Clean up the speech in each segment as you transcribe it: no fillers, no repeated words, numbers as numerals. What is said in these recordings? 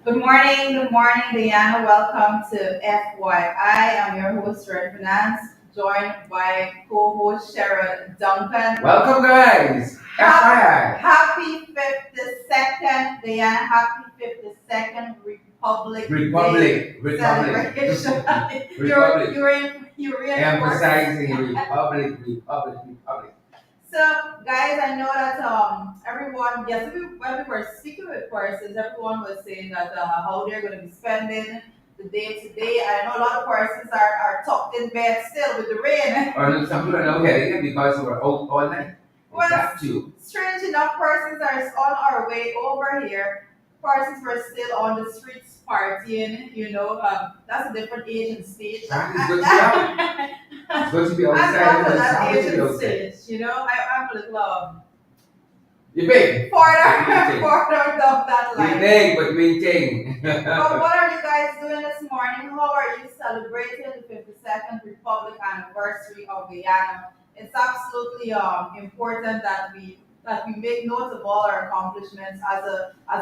Good morning, Diana. Welcome to FYI. I'm your host, Red Finance, joined by co-host Sharon Duncan. Welcome, guys. FYI. Happy 52nd, Diana. Happy 52nd Republic Day Republic. celebration. Republic. You're in Emphasizing Republic. So, guys, I know that everyone, yes, when we were speaking with persons, everyone was saying that how they're going to be spending the day today. I know a lot of persons are tucked in bed still with the rain. Or some people are not getting it because we're out all night. Well, That too. strange enough, persons are on our way over here. Persons were still on the streets partying. That's a different age and stage. That is good to be out. It's good to be I'm outside. not at It's that happy age to be and outside. stage. I'm a little You're big. farther down that You're line. big, but maintain. But what are you guys doing this morning? How are you celebrating the 52nd Republic anniversary of Guyana? It's absolutely important that we make note of all our accomplishments as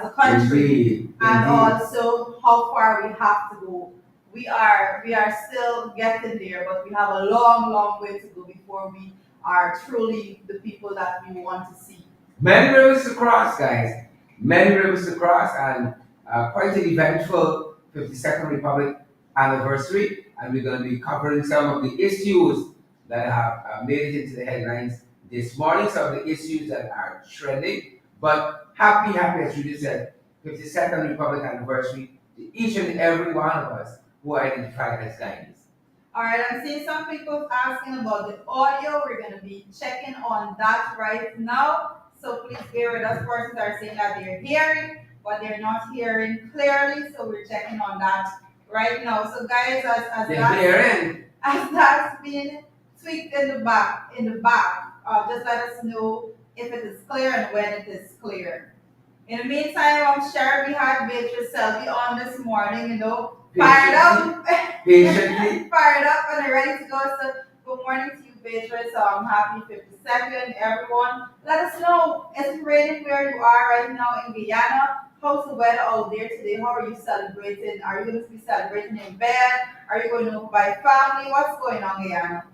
a country, Indeed. and Indeed. also how far we have to go. We are still getting there, but we have a long way to go before we are truly the people that we want to see. Many rivers to cross, guys. Many rivers to cross, and quite an eventful 52nd Republic anniversary. And we're going to be covering some of the issues that have made it into the headlines this morning, some of the issues that are trending. But happy, as Judy said, 52nd Republic anniversary to each and every one of us who identify as Guyanese. All right, I'm seeing some people asking about the audio. We're going to be checking on that right now. So please bear with us. Persons are saying that they're hearing, but they're not hearing clearly. So we're checking on that right now. So guys, They're hearing. as that's been tweaked in the back, just let us know if it is clear and when it is clear. In the meantime, I'm sure we had Beatrice Selby on this morning, fired up. Patiently. Fired up and ready to go. So good morning to you, Beatrice. Happy 52nd, everyone. Let us know, is it raining where you are right now in Guyana? How's the weather out there today? How are you celebrating? Are you going to be celebrating in bed? Are you going to by family? What's going on, Guyana?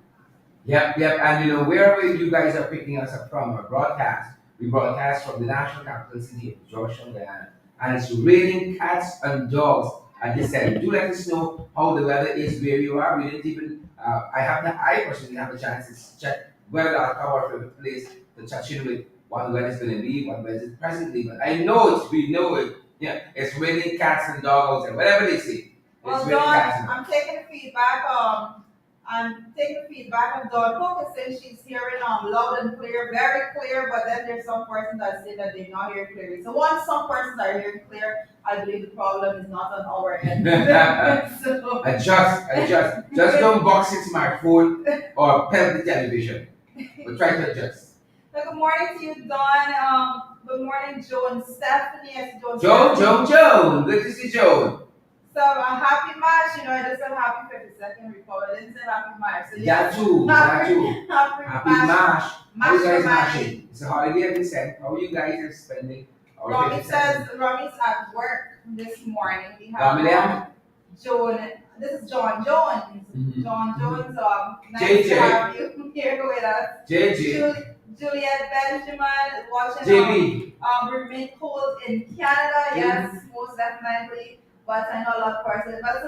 Yep. And wherever you guys are picking us up from our broadcast, we broadcast from the national capital city of Georgetown, Guyana. And it's raining cats and dogs at this time. Do let us know how the weather is where you are. We didn't even, I personally have a chance to check weather. I'll cover our favorite place to touch in with what the weather is going to be, what the weather is presently. But we know it. Yeah, it's raining cats and dogs and whatever they say. Well, It's raining Dawn, cats and dogs. I'm taking the feedback. I'm taking the feedback of Dawn Cook saying she's hearing loud and clear, very clear. But then there's some persons that say that they're not hearing clearly. So once some persons are hearing clear, I believe the problem is not on our end. So, Adjust. Just don't box your smartphone or pelt the television. But try to adjust. so good morning to you, Dawn. Good morning, Joan Stephanie. Yes, Joan. Joan. Good to see Joan. So happy March. I just said happy 52nd Republic. I didn't say happy March. So That too. Happy Happy March. How you guys March. marching? It's a holiday at this end. How you guys are spending our Romy 52nd? says Romy's at work this morning. We have Romy there? Joan. This is John Jones. Mhm. John Jones. Nice JJ. to have you here with us. JJ. Juliet Benjamin watching. JB. Remain cold in Canada. Yes, most definitely. But I know a lot of persons. But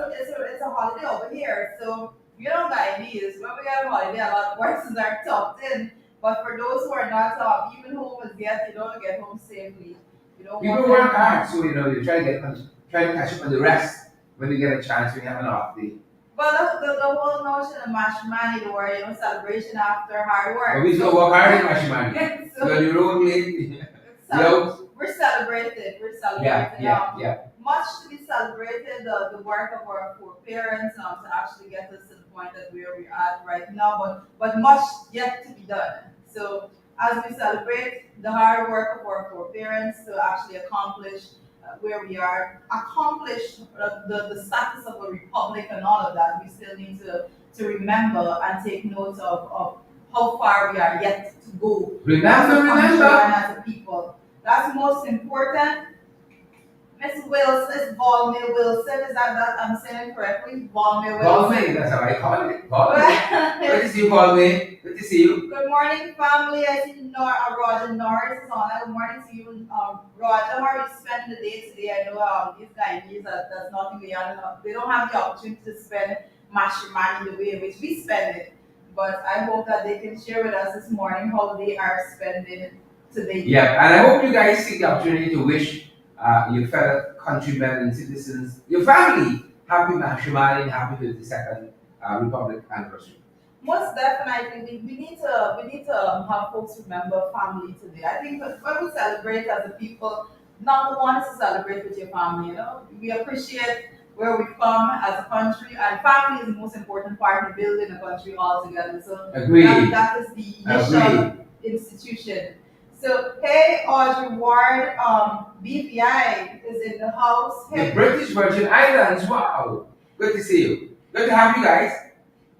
it's a holiday over here. So Guyanese. When we get a holiday, a lot of persons are tucked in. But for those who are not even home as yet, you don't get home safely. You don't People want work them- hard, so you try to catch up on the rest when you get a chance when you have an off day. Well, the whole notion of mashmani, where celebration after hard work. But we still work hard in Mashimani. So, When you road late, we're celebrated. yeah. Much to be celebrated. The work of our parents to actually get us to the point that where we're at right now. But much yet to be done. So as we celebrate the hard work of our parents to actually accomplish where we are, accomplish the status of a republic and all of that, we still need to remember and take note of how far we are yet to go as a country and as a people. That's most important. Miss Wilson, it's Volme Wilson. Is that I'm saying it correctly? Volme Wilson. Balmain, that's how I call it. Balmain. Good to see you, Balmain. Good to see you. Good morning, family. I see Roger Norris is on. Good morning to you, Roger. How are you spending the day today? I know these guys, there's nothing they are not. They don't have the opportunity to spend matrimony the way in which we spend it. But I hope that they can share with us this morning how they are spending today. Yeah, and I hope you guys take the opportunity to wish your fellow countrymen and citizens, your family, happy Mahashimali and happy 52nd Republic anniversary. Most definitely, we need to have folks remember family today. I think that when we celebrate as a people, number one is to celebrate with your family. You know, we appreciate where we come as a country, and family is the most important part in building a country altogether. So Agreed. that is the Agreed. initial institution. So hey, Audrey Ward, BVI is in the house. The Hey, British Virgin Islands, wow. Good to see you. Good to have you guys.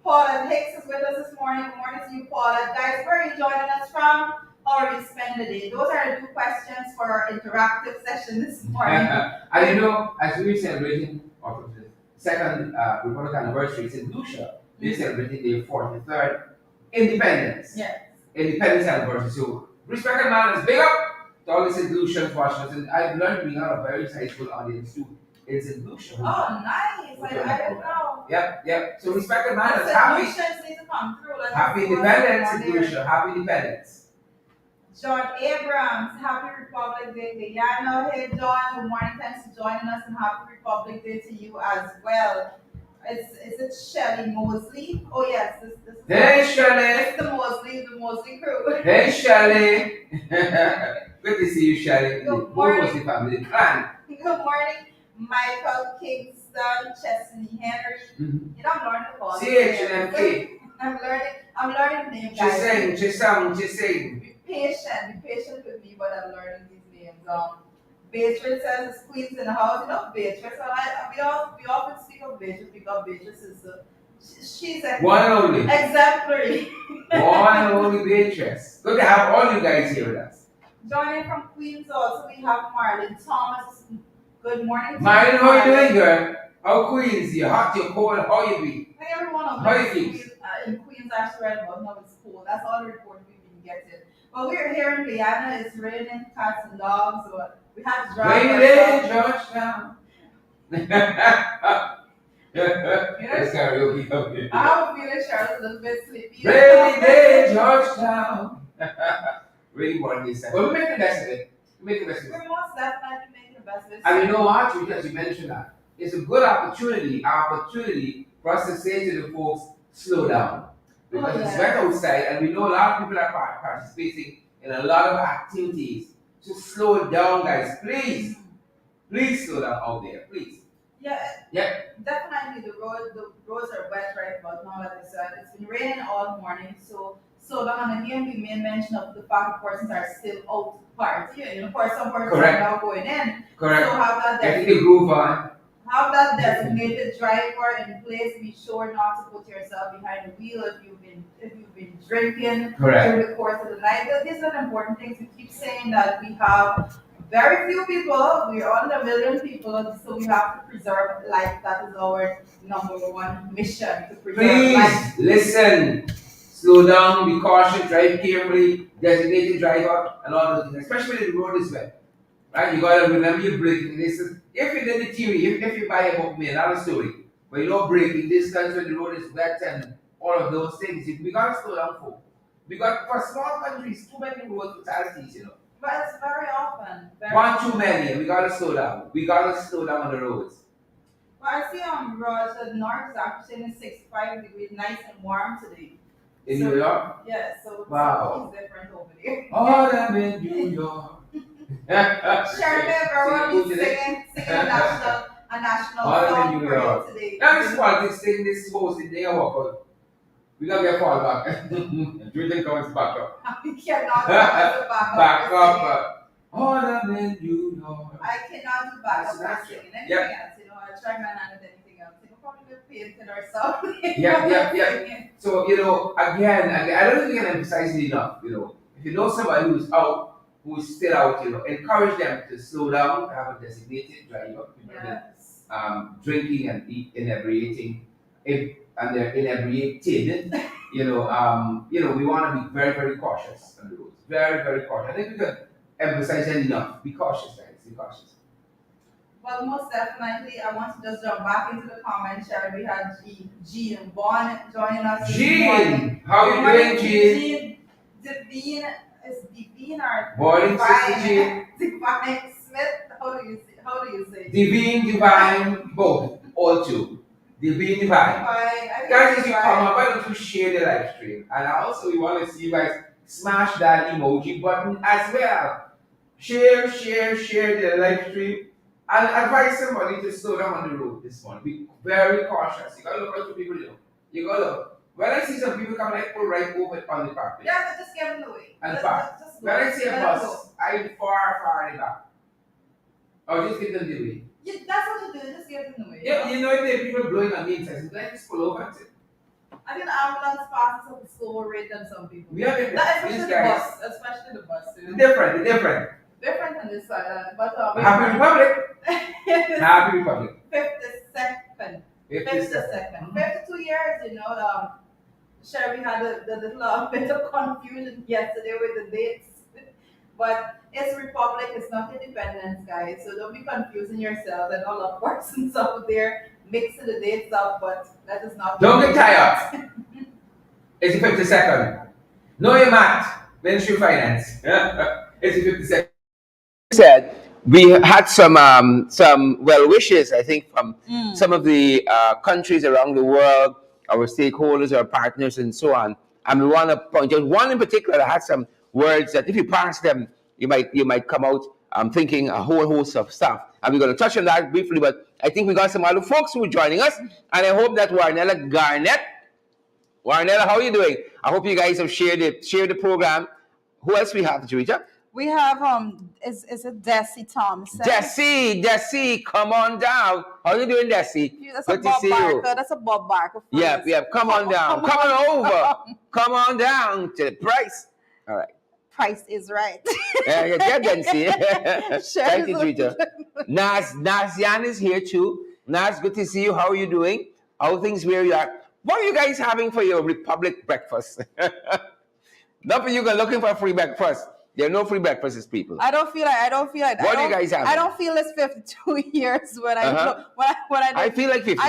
Paula Hicks is with us this morning. Good morning to you, Paula. Guys, where are you joining us from? How are you spending the day? Those are the two questions for our interactive session this morning. And you know, as we are celebrating our second Republic anniversary, it's in Lucia. We're celebrating the 43rd independence. Yes. Independence anniversary. So, respect and manners, big up to all the St. Lucians watching us. And I've learned we have a very sizable audience too in St. Lucia. Oh, nice. I didn't know. Yep. So, respect and manners. Solutions need to come through. Happy independence, St. Lucia. Happy independence. John Abrams, Happy Republic Day, Guyana. Hey, John, good morning. Thanks for joining us, and Happy Republic Day to you as well. Is it Shelly Mosley? Oh, yes. This Hey, Shelley. it's the Mosley crew. Hey, Shelley. Good to see you, Shelley. Good The morning. Mosley family, the clan. Good morning, Michael Kingston, Chesney Henry. Mhm. You know, I'm learning to call CHNMK. I'm learning names, guys. Just saying. Be patient with me, but I'm learning these names. Beatrice says it's Queens in the house. You know, Beatrice. We often speak of Beatrice because Beatrice is she's a One and only. exemplary. One and only Beatrice. Good to have all you guys here with us. Joining from Queens also we have Marlon Thomas. Good morning. Marlon, how you doing, girl? How Queens? You hot, you cold, how you be? Hey, everyone of How you us feel? in Queens actually right about now it's cool. That's all the report we've been getting. But we're here in Guyana, it's raining cats and dogs, so we have to drive. Rainy day, Georgetown. That's karaoke up here. I have a feeling Charlotte's a little bit sleepy. Rainy day, Georgetown. Really want this. But we make the best of it. We're most definitely making the best of it. And you know what? Because you mentioned that. It's a good opportunity for us to say to the folks, slow down. Because it's wet outside and we know a lot of people are participating in a lot of activities. So slow down, guys. Please. Please slow down out there. Please. Yeah. Definitely the roads are wet right about now, like I said. It's been raining all morning, so long. And again we made mention of the fact that persons are still out partying. You know, for some persons Correct. are now going in. Correct. So Getting the groove on. have that designated driver in place. Be sure not to put yourself behind the wheel if you've been drinking Correct. during the course of the night. These are important things. We keep saying that we have very few people. We're under a million people, so we have to preserve life. That is our number one mission, to preserve life. Please listen. Slow down, be cautious, drive carefully, designated driver, and all those things, especially when the road is wet. Right? You gotta remember your braking distance. If you did the theory, if you buy a book, me another story, but you know braking distance when the road is wet and all of those things, we gotta slow down for. Because for small countries, too many road fatalities, you know. But it's very often. One too many, and we gotta slow down. We gotta slow down on the roads. But I see Raj, the north is actually saying 65 degrees, nice and warm today. In New York? Yeah, so Wow. it's different over there. Oh, I'm in New York. Sherman, everyone is singing a national All song in New for York. you today. Now this politics thing, this hosting thing, I walk out. We gotta get fall back. Everything comes back up. I cannot do Back up. All I'm in New York. I cannot do backup That's for singing anything Yep. else. You know, I try my hand at anything else. You know, probably with painting or something. Yeah. So, again, I don't think we can emphasize it enough. If you know somebody who's out who's still out, encourage them to slow down, have a designated driver. Yes. Drinking and inebriating, and they're inebriated. We want to be very, very cautious on the roads. Very, very cautious. I think we can emphasize that enough. Be cautious, guys. Be cautious. Well, most definitely, I want to just jump back into the comments, Sharon. We had Jean Bond joining us this morning. Jean, how you doing, Jean? Jean Devine, is Devine or Morning, Sister Jean. Divine Smith? How do you say? Divine, both, all two. Divine. Guys, if you come up, why don't you share the live stream? And also, we want to see you guys smash that emoji button as well. Share the live stream. And advise somebody to slow down on the road this morning. Be very cautious. You gotta look out for people, You gotta look. When I see some people come, I pull right over on the park. Yeah, just give them the way. And park. When I see a bus, I far in the back. Or just give them the way. Yeah, that's what you do. Just give them the way. Yeah, if there are people blowing on me inside, so just pull over and sit. I think the ambulance passes at a slower rate than some people. Yeah, especially the bus. Different. Different on this side, but Happy Republic. Happy Republic. 52nd. 52 years, Sherry had the little bit of confusion yesterday with the dates. But it's Republic, it's not Independence, guys. So don't be confusing yourselves and all the persons out there mixing the dates up, but that is not. Don't get tired. It's the 52nd. Know your math. Ministry of Finance. It's the 52nd. Said we had some well wishes, I think, from some of the countries around the world, our stakeholders, our partners, and so on. And we want to point out one in particular that had some words that if you pass them, you might come out thinking a whole host of stuff. And we're going to touch on that briefly, but I think we got some other folks who are joining us, and I hope that Warnella Garnett. Warnella, how are you doing? I hope you guys have shared the program. Who else we have, Jerita? We have is it Desi Thompson? Desi, come on down. How you doing, Desi? That's a Bob Barker. That's a Bob Barker. Yep. Come on down. Come on over. Come on down to the price. All right. Price is right. Yeah, Desi. Thank you, Twitter. Nas Yan is here too. Nas, good to see you. How are you doing? How things where you are? What are you guys having for your Republic breakfast? Not for you guys looking for a free breakfast. There are no free breakfasts, people. I don't feel like. What do you guys have? I don't feel it's 52 years when I feel like 52.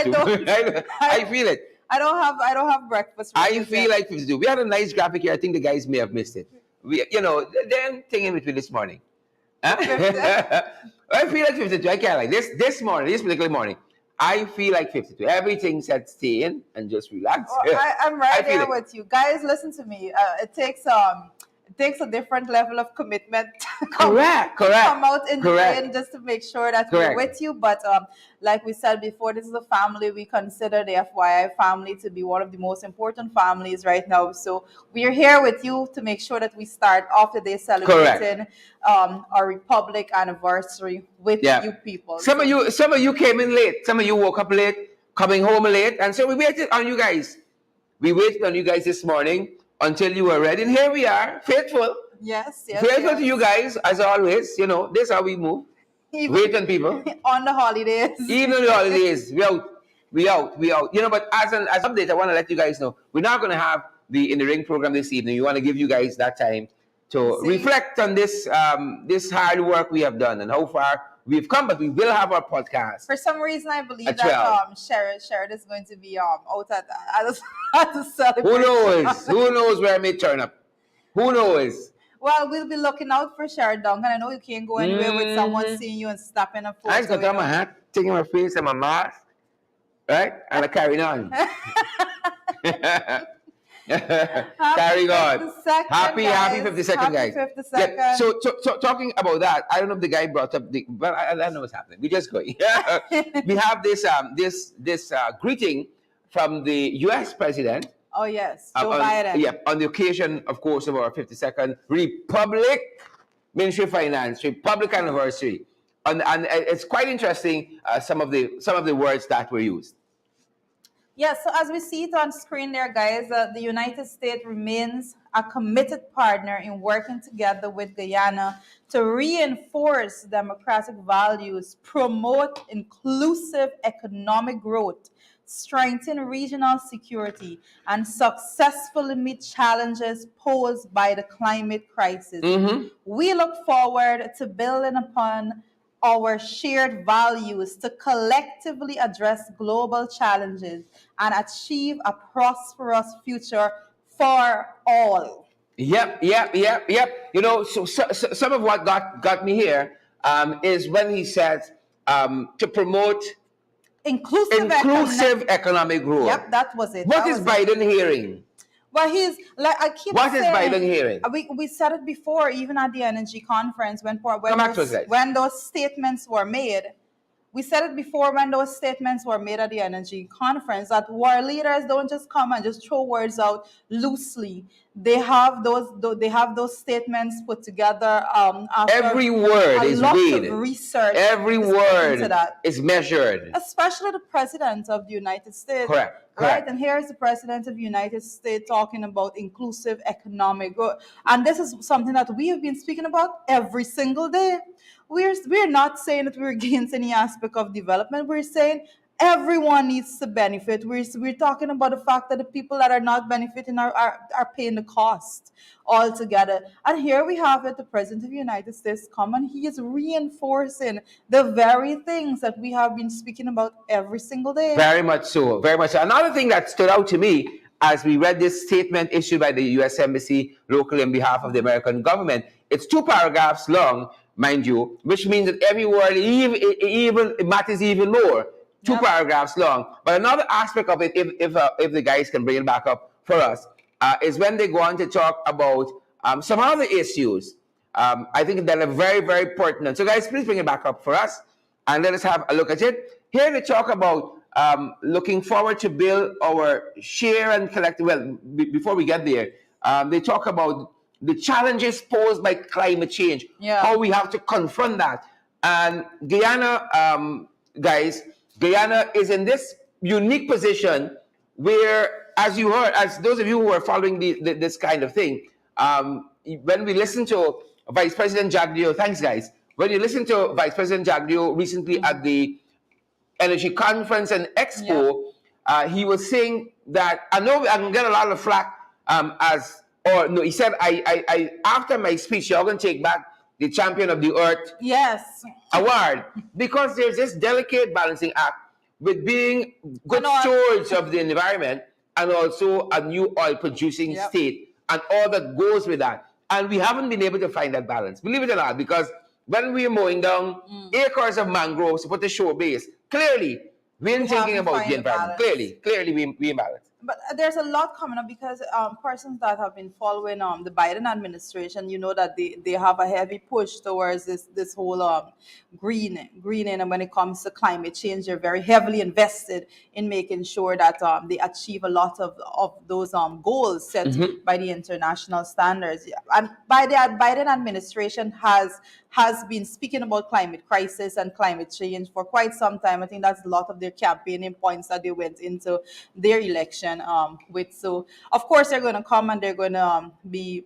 I feel it. I don't have breakfast. I feel like 52. We had a nice graphic here. I think the guys may have missed it. They're thinking between this morning. Huh? I feel like 52. I can't like this particular morning. I feel like 52. Everything said stay in and just relax. I'm right there with you guys. Listen to me. It takes a different level of commitment to come out in the rain just to make sure that we're with you. But like we said before, this is a family. We consider the FYI family to be one of the most important families right now. So we're here with you to make sure that we start off the day celebrating our Republic anniversary with you people. Some of you came in late. Some of you woke up late, coming home late, and so we waited on you guys. We waited on you guys this morning until you were ready, and here we are, faithful. Yes. Faithful to you guys, as always. This is how we move. Wait on people. On the holidays. Even on the holidays. We out. But as an update, I want to let you guys know, we're not going to have the In the Ring program this evening. We want to give you guys that time to reflect on this hard work we have done and how far we've come, but we will have our podcast. For some reason, I believe that Sharon is going to be out at the celebration. Who knows where I may turn up? Who knows? Well, we'll be looking out for Sharon Duncan. I know you can't go anywhere with someone seeing you and snapping a photo. I just got to my hat, taking my face and my mask, right? And I carry on. Carrying on. Happy 52nd, guys. 52nd. Yeah. So talking about that, I don't know if the guy brought up but I don't know what's happening. We just going. We have this greeting from the U.S. president. Oh yes, Joe Biden. Yeah, on the occasion, of course, of our 52nd Republic Ministry of Finance Republic anniversary, and it's quite interesting. Some of the words that were used. Yes, so as we see it on screen there, guys, the United States remains a committed partner in working together with Guyana to reinforce democratic values, promote inclusive economic growth, strengthen regional security, and successfully meet challenges posed by the climate crisis. Mm-hmm. We look forward to building upon our shared values to collectively address global challenges and achieve a prosperous future for all. Yep, yep, yep, yep. You know, so some of what got me here is when he says to promote Inclusive inclusive economic. economic growth. Yep, that was it. What That is was it. Biden hearing? Well, he's like I keep What is Biden saying. hearing? We said it before, even at the energy conference Come back to us, guys. when those statements were made. We said it before when those statements were made at the energy conference that war leaders don't just come and just throw words out loosely. They have those statements put together after Every word a is lot of weighed. research Every is put into word that, is measured. especially the president of the United States. Correct. Right, Correct. and here is the president of the United States talking about inclusive economic growth, and this is something that we have been speaking about every single day. We're not saying that we're against any aspect of development. We're saying everyone needs to benefit. We're talking about the fact that the people that are not benefiting are paying the cost altogether. And here we have it, the president of the United States come and he is reinforcing the very things that we have been speaking about every single day. Very much so. Very much so. Another thing that stood out to me as we read this statement issued by the U.S. Embassy locally on behalf of the American government, it's 2 paragraphs long, mind you, which means that every word even it matters even more. Two Yep. paragraphs long. But another aspect of it, if the guys can bring it back up for us, is when they go on to talk about some other issues. I think that are very, very pertinent. So, guys, please bring it back up for us and let us have a look at it. Here they talk about looking forward to build our share and collective. Well, before we get there, they talk about the challenges posed by climate change, Yeah. how we have to confront that. And Guyana, guys, Guyana is in this unique position where, as you heard, as those of you who are following this kind of thing, when we listen to Vice President Jagdeo, thanks guys. When you listen to Vice President Jagdeo recently at the Energy Conference and Expo, he was saying that I know I can get a lot of flack as or no, he said I after my speech you're going to take back the Champion of the Earth Yes. award because there's this delicate balancing act with being good And all- stewards of the environment and also a new oil producing Yep. state and all that goes with that. And we haven't been able to find that balance, believe it or not, because when we're mowing down acres of mangroves to put the shore base, clearly we ain't thinking haven't about find the the environment. balance. Clearly we imbalance. But there's a lot coming up because persons that have been following the Biden administration, you know that they have a heavy push towards this whole greening, and when it comes to climate change, they're very heavily invested in making sure that they achieve a lot of those goals set by the international standards. Yeah. And by the Biden administration has been speaking about climate crisis and climate change for quite some time. I think that's a lot of their campaigning points that they went into their election with. So of course they're going to come and they're going to be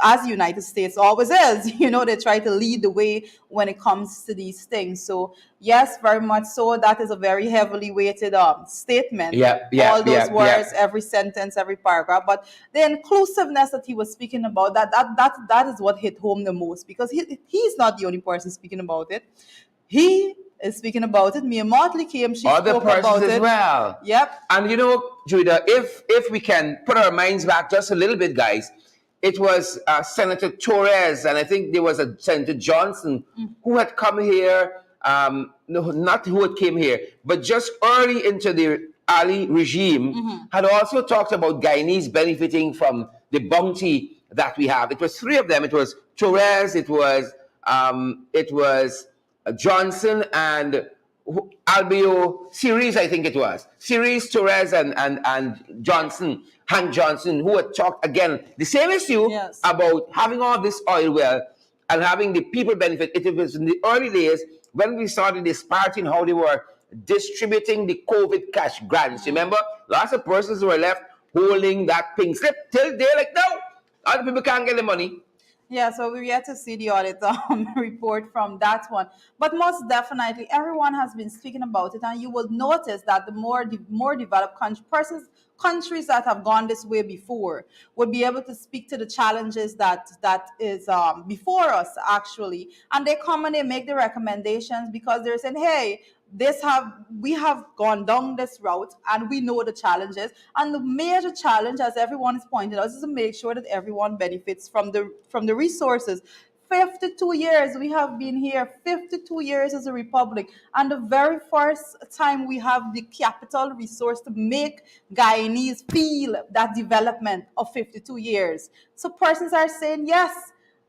as the United States always is, they try to lead the way when it comes to these things. So yes, very much so. That is a very heavily weighted statement. All those words, every sentence, every paragraph. But the inclusiveness that he was speaking about, that is what hit home the most because he's not the only person speaking about it. He is speaking about it. Mia Motley came. She Other spoke persons about as it. well. Yep. And Judah, if we can put our minds back just a little bit, guys, it was Senator Torres, and I think there was a Senator Johnson who had come here. No, not who had came here, but just early into the Ali regime, had also talked about Guyanese benefiting from the bounty that we have. It was three of them. It was Torres. It was Johnson and Albio Series, I think it was. Series, Torres, and Johnson, Hank Johnson, who had talked again the same issue about having all this oil well and having the people benefit. It was in the early days when we saw the disparity in how they were distributing the COVID cash grants. Remember, lots of persons were left holding that pink slip till they're like, no, other people can't get the money. Yeah, so we're yet to see the audit report from that one. But most definitely, everyone has been speaking about it, and you will notice that the more developed countries that have gone this way before would be able to speak to the challenges that is before us actually, and they come and they make the recommendations because they're saying, hey, we have gone down this route and we know the challenges, and the major challenge, as everyone is pointed out, is to make sure that everyone benefits from the resources. 52 years we have been here, 52 years as a republic, and the very first time we have the capital resource to make Guyanese feel that development of 52 years. So persons are saying, yes,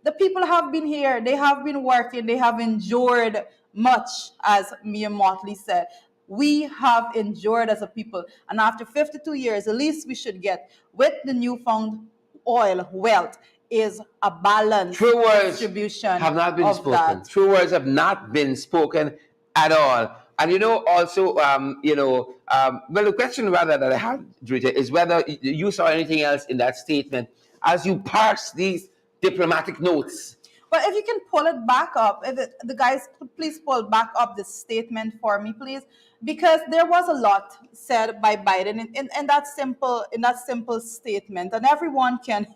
the people have been here, they have been working, they have endured much, as Mia Motley said. We have endured as a people, and after 52 years, the least we should get with the newfound oil wealth is a balanced True words distribution have not been of spoken. that. True words have not been spoken at all. And also, well, the question rather that I had, Rita, is whether you saw anything else in that statement as you parse these diplomatic notes. But if you can pull it back up, if the guys could please pull back up the statement for me, please, because there was a lot said by Biden in that simple statement, and everyone can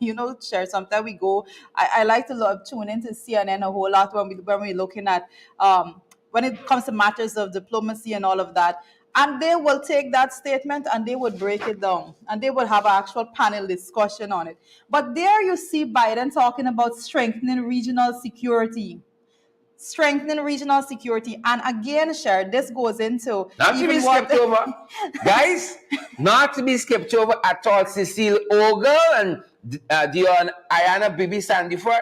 share. Sometimes we go. I like to tune into CNN a whole lot when we're looking at when it comes to matters of diplomacy and all of that. And they will take that statement and they would break it down and they would have an actual panel discussion on it. But there you see Biden talking about strengthening regional security. Strengthening regional security. And again, Cher, this goes into Not to be even skipped over, guys. Not to be skipped over at all. Cecile Ogle and Dion Ayana Bibi Sandiford.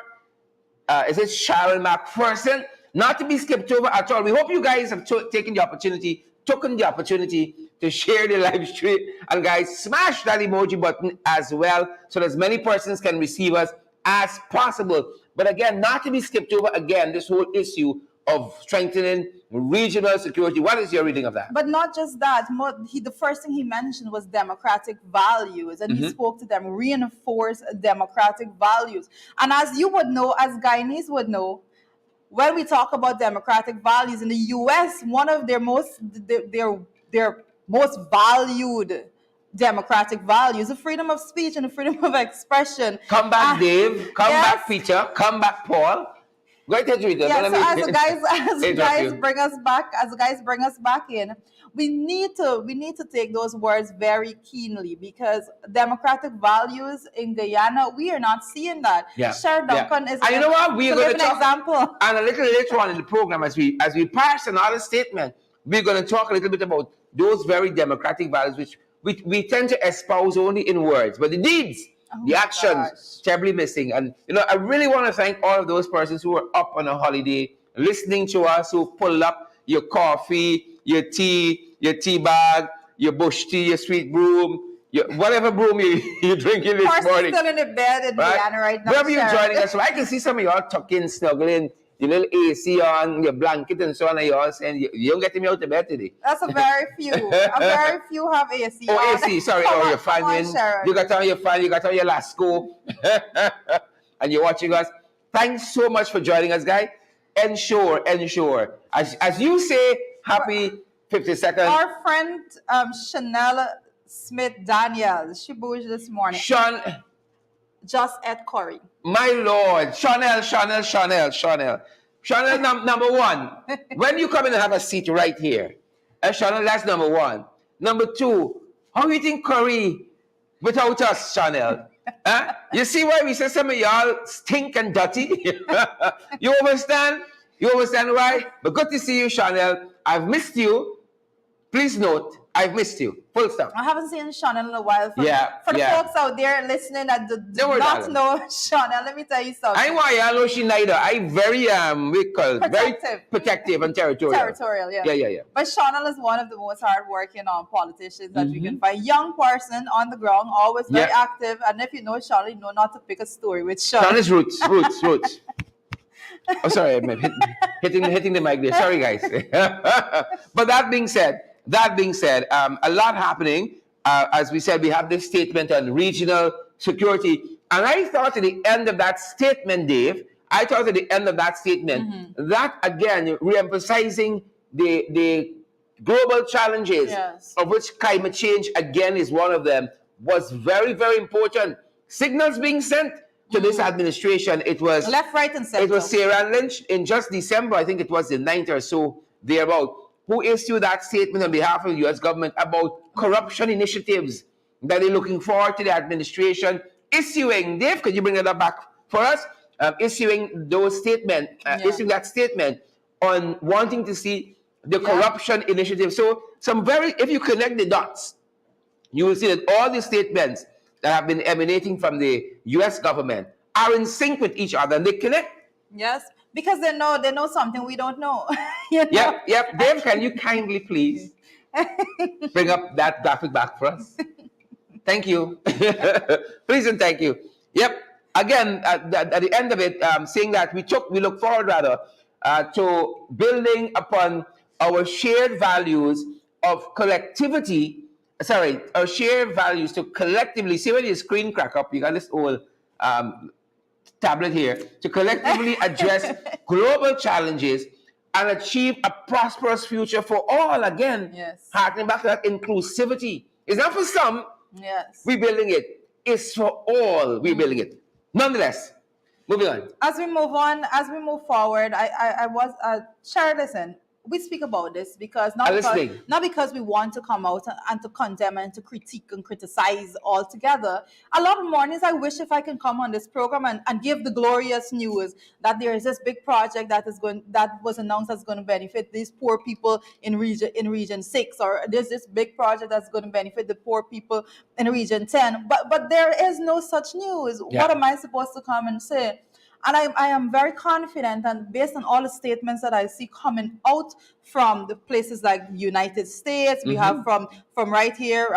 Is it Sharon McPherson? Not to be skipped over at all. We hope you guys have taken the opportunity to share the live stream. And guys, smash that emoji button as well so that as many persons can receive us as possible. But again, not to be skipped over again, this whole issue of strengthening regional security. What is your reading of that? But not just that. The first thing he mentioned was democratic values, and he spoke to them, reinforce democratic values. And as you would know, as Guyanese would know, when we talk about democratic values in the U.S., one of their most valued democratic values, the freedom of speech and the freedom of expression. Come back, Dave. Come yes. back, Peter. Come back, Paul. Go ahead, Rita. Yeah, so as the guys bring us back in, we need to take those words very keenly, because democratic values in Guyana, we are not seeing that. Yeah. Cher Duncan is and you know what? We're going to talk example. And a little later on in the program, as we pass another statement, we're going to talk a little bit about those very democratic values which we tend to espouse only in words, but the deeds, the actions, terribly missing. And I really want to thank all of those persons who were up on a holiday, listening to us, who pulled up your coffee, your tea bag, your bush tea, your sweet broom, whatever broom you're drinking this morning. Still in the bed in Guyana right now. Wherever you're joining us, so I can see some of y'all tucking, snuggling, your little AC on, your blanket and so on, and y'all saying, you don't get me out of bed today. That's a very few. A very few have AC on. Oh, AC, sorry. You're fanning. You got on your fan, you got on your Lasco, and you're watching us. Thanks so much for joining us, guys. Ensure. As you say, happy 52nd. Our friend Chanel Smith-Daniels, she bouged this morning. Just at Corey. My Lord. Chanel, number one. When you come in and have a seat right here, Chanel, that's number one. Number two, how do you think Curry without us, Chanel? You see why we say some of y'all stink and dirty? You understand? Why? But good to see you, Chanel. I've missed you. Please note, I've missed you. Full stop. I haven't seen Chanel in a while. For the folks out there listening that do not know Chanel, let me tell you something. I want y'all know she neither. I very protective and territorial. Yeah. But Chanel is one of the most hardworking politicians that we can find. Young person on the ground, always very active. And if you know Chanel, you know not to pick a story with Chanel. Chanel's roots. Oh, sorry, I'm hitting the mic there. Sorry, guys. But that being said, a lot happening. As we said, we have this statement on regional security, and I thought at the end of that statement, Dave, that again re-emphasizing the global challenges, Yes. of which climate change again is one of them, was very, very important. Signals being sent to this administration. It was Left, right, and center. it was Sarah Lynch in just December, I think it was the 9th or so, thereabout, who issued that statement on behalf of the US government about corruption initiatives that they're looking forward to the administration issuing. Dave, could you bring that back for us? Issuing that statement on wanting to see the corruption initiative. So if you connect the dots, you will see that all the statements that have been emanating from the US government are in sync with each other, and they connect. Yes, because they know something we don't know. You know? Yep. Dave, can you kindly please bring up that graphic back for us? Thank you. Please and thank you. Yep. Again, at the end of it, saying that we look forward rather to building upon our shared values of collectivity. Sorry, our shared values to collectively. See when your screen crack up, you got this old tablet here, to collectively address global challenges and achieve a prosperous future for all. Again, Yes. harkening back to that inclusivity. It's not for some, Yes. we're building it. It's for all, we're building it. Nonetheless, moving on. As we move forward, I was Sharon, listen, we speak about this because I'm listening. not because we want to come out and to condemn and to critique and criticize altogether. A lot of mornings I wish if I can come on this program and give the glorious news that there is this big project that was announced that's going to benefit these poor people in region 6, or there's this big project that's going to benefit the poor people in region 10. But there is no such news. Yeah. What am I supposed to come and say? And I am very confident, and based on all the statements that I see coming out from the places like United States, we have from right here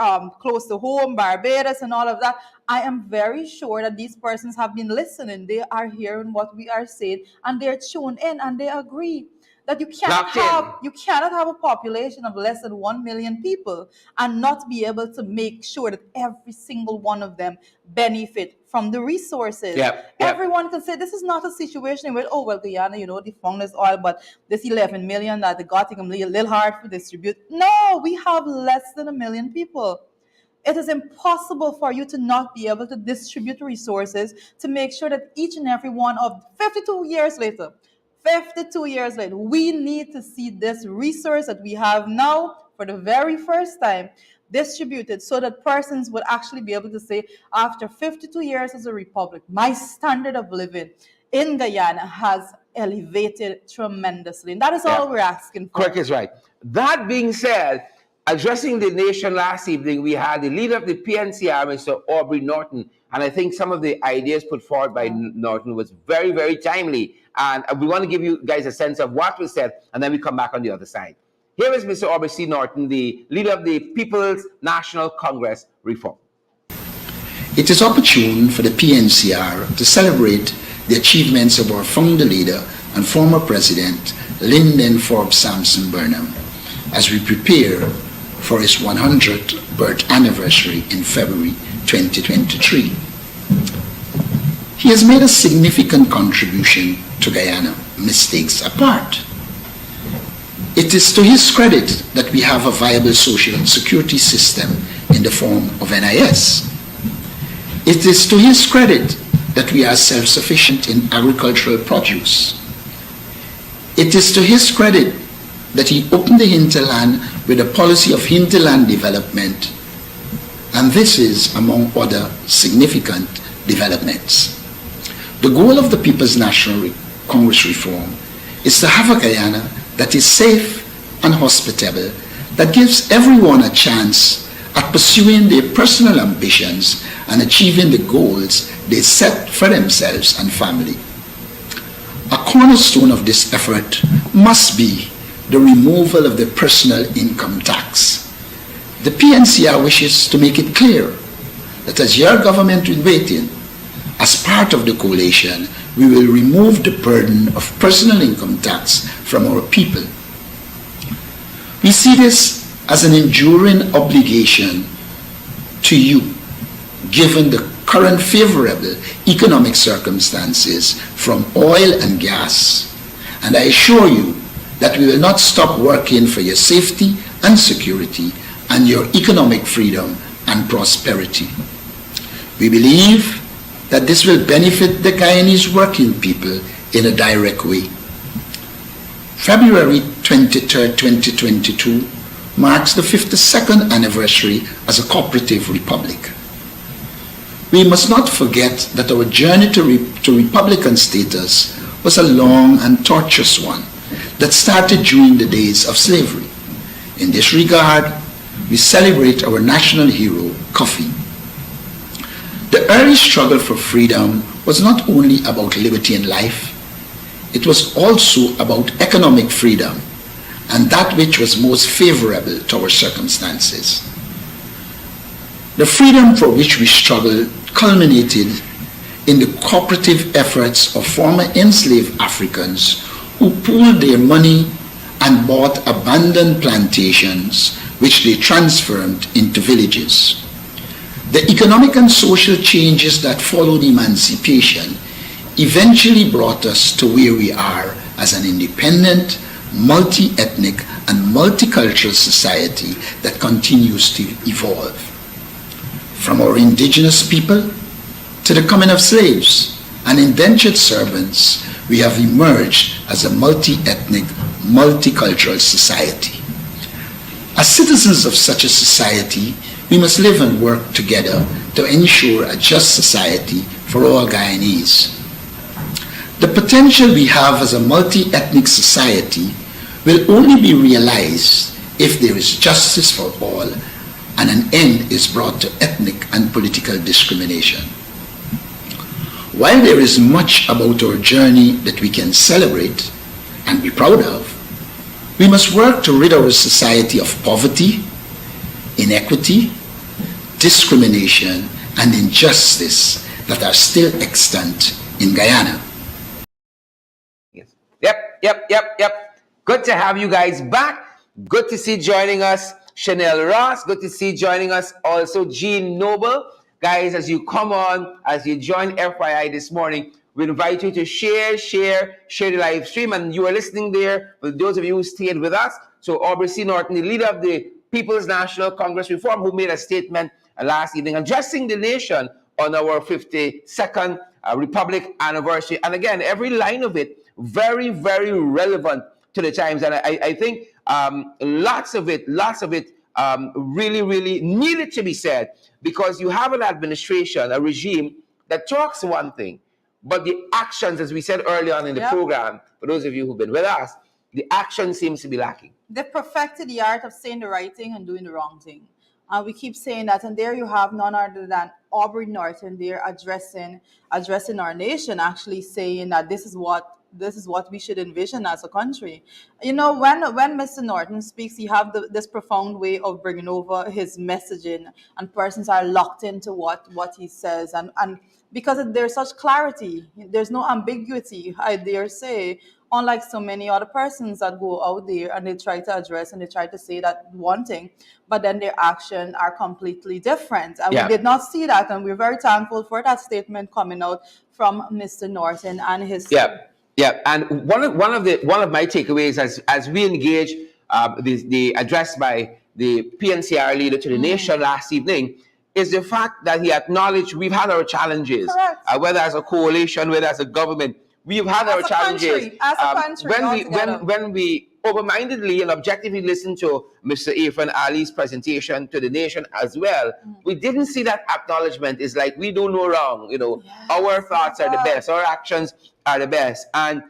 close to home, Barbados and all of that, I am very sure that these persons have been listening. They are hearing what we are saying, and they're tuned in, and they agree that you cannot have a population of less than 1 million people and not be able to make sure that every single one of them benefit from the resources. Yep. Everyone can say this is not a situation where, oh, well, Guyana, they found this oil, but this 11 million that they got them a little hard to distribute. No, we have less than 1 million people. It is impossible for you to not be able to distribute resources to make sure that each and every one of 52 years later, we need to see this resource that we have now for the very first time distributed so that persons would actually be able to say, after 52 years as a republic, my standard of living in Guyana has elevated tremendously. And that is all we're asking for. Correct is right. That being said, addressing the nation last evening, we had the leader of the PNCR, Mr. Aubrey Norton, and I think some of the ideas put forward by Norton was very, very timely. And we want to give you guys a sense of what was said, and then we come back on the other side. Here is Mr. Aubrey C. Norton, the leader of the People's National Congress Reform. It is opportune for the PNCR to celebrate the achievements of our founder leader and former president, Lyndon Forbes Sampson Burnham, as we prepare for his 100th birth anniversary in February 2023. He has made a significant contribution to Guyana, mistakes apart. It is to his credit that we have a viable social security system in the form of NIS. It is to his credit that we are self-sufficient in agricultural produce. It is to his credit that he opened the hinterland with a policy of hinterland development, and this is among other significant developments. The goal of the People's National Congress Reform is to have a Guyana that is safe and hospitable, that gives everyone a chance at pursuing their personal ambitions and achieving the goals they set for themselves and family. A cornerstone of this effort must be the removal of the personal income tax. The PNCR wishes to make it clear that as your government in waiting, as part of the coalition, we will remove the burden of personal income tax from our people. We see this as an enduring obligation to you, given the current favorable economic circumstances from oil and gas. And I assure you that we will not stop working for your safety and security and your economic freedom and prosperity. We believe that this will benefit the Guyanese working people in a direct way. February 23, 2022 marks the 52nd anniversary as a cooperative republic. We must not forget that our journey to republican status was a long and tortuous one that started during the days of slavery. In this regard, we celebrate our national hero, Kofi. The early struggle for freedom was not only about liberty and life, it was also about economic freedom and that which was most favorable to our circumstances. The freedom for which we struggled culminated in the cooperative efforts of former enslaved Africans who pooled their money and bought abandoned plantations which they transformed into villages. The economic and social changes that followed emancipation eventually brought us to where we are as an independent, multi-ethnic, and multicultural society that continues to evolve. From our indigenous people to the coming of slaves and indentured servants, we have emerged as a multi-ethnic, multicultural society. As citizens of such a society, we must live and work together to ensure a just society for all Guyanese. The potential we have as a multi-ethnic society will only be realized if there is justice for all and an end is brought to ethnic and political discrimination. While there is much about our journey that we can celebrate and be proud of, we must work to rid our society of poverty, inequity, discrimination, and injustice that are still extant in Guyana. Yep. Good to have you guys back. Good to see joining us Chanel Ross. Good to see joining us also Jean Noble. Guys, as you come on, as you join FYI this morning, we invite you to share the live stream. And you are listening there, for those of you who stayed with us. So Aubrey C. Norton, the leader of the People's National Congress Reform, who made a statement last evening addressing the nation on our 52nd Republic anniversary. And again, every line of it, very, very relevant to the times. And I think lots of it really, really needed to be said, because you have an administration, a regime that talks one thing, but the actions, as we said earlier on in the program, for those of you who've been with us, the action seems to be lacking. They've perfected the art of saying the right thing and doing the wrong thing. And we keep saying that, and there you have none other than Aubrey Norton there addressing our nation, actually saying that this is what we should envision as a country. You know, when Mr. Norton speaks, he have this profound way of bringing over his messaging, and persons are locked into what he says, and because there's such clarity, there's no ambiguity, I dare say, unlike so many other persons that go out there and they try to address and they try to say that one thing, but then their actions are completely different. And we did not see that, and we're very thankful for that statement coming out from Mr. Norton and his And one of my takeaways as we engage the address by the PNCR leader to the nation last evening is the fact that he acknowledged we've had our challenges, whether as a coalition, whether as a government, we've had our challenges. When we open-mindedly and objectively listened to Mr. Irfan Ali's presentation to the nation as well, we didn't see that acknowledgement. It's like we do no wrong. You know, our thoughts are the best, our actions are the best. And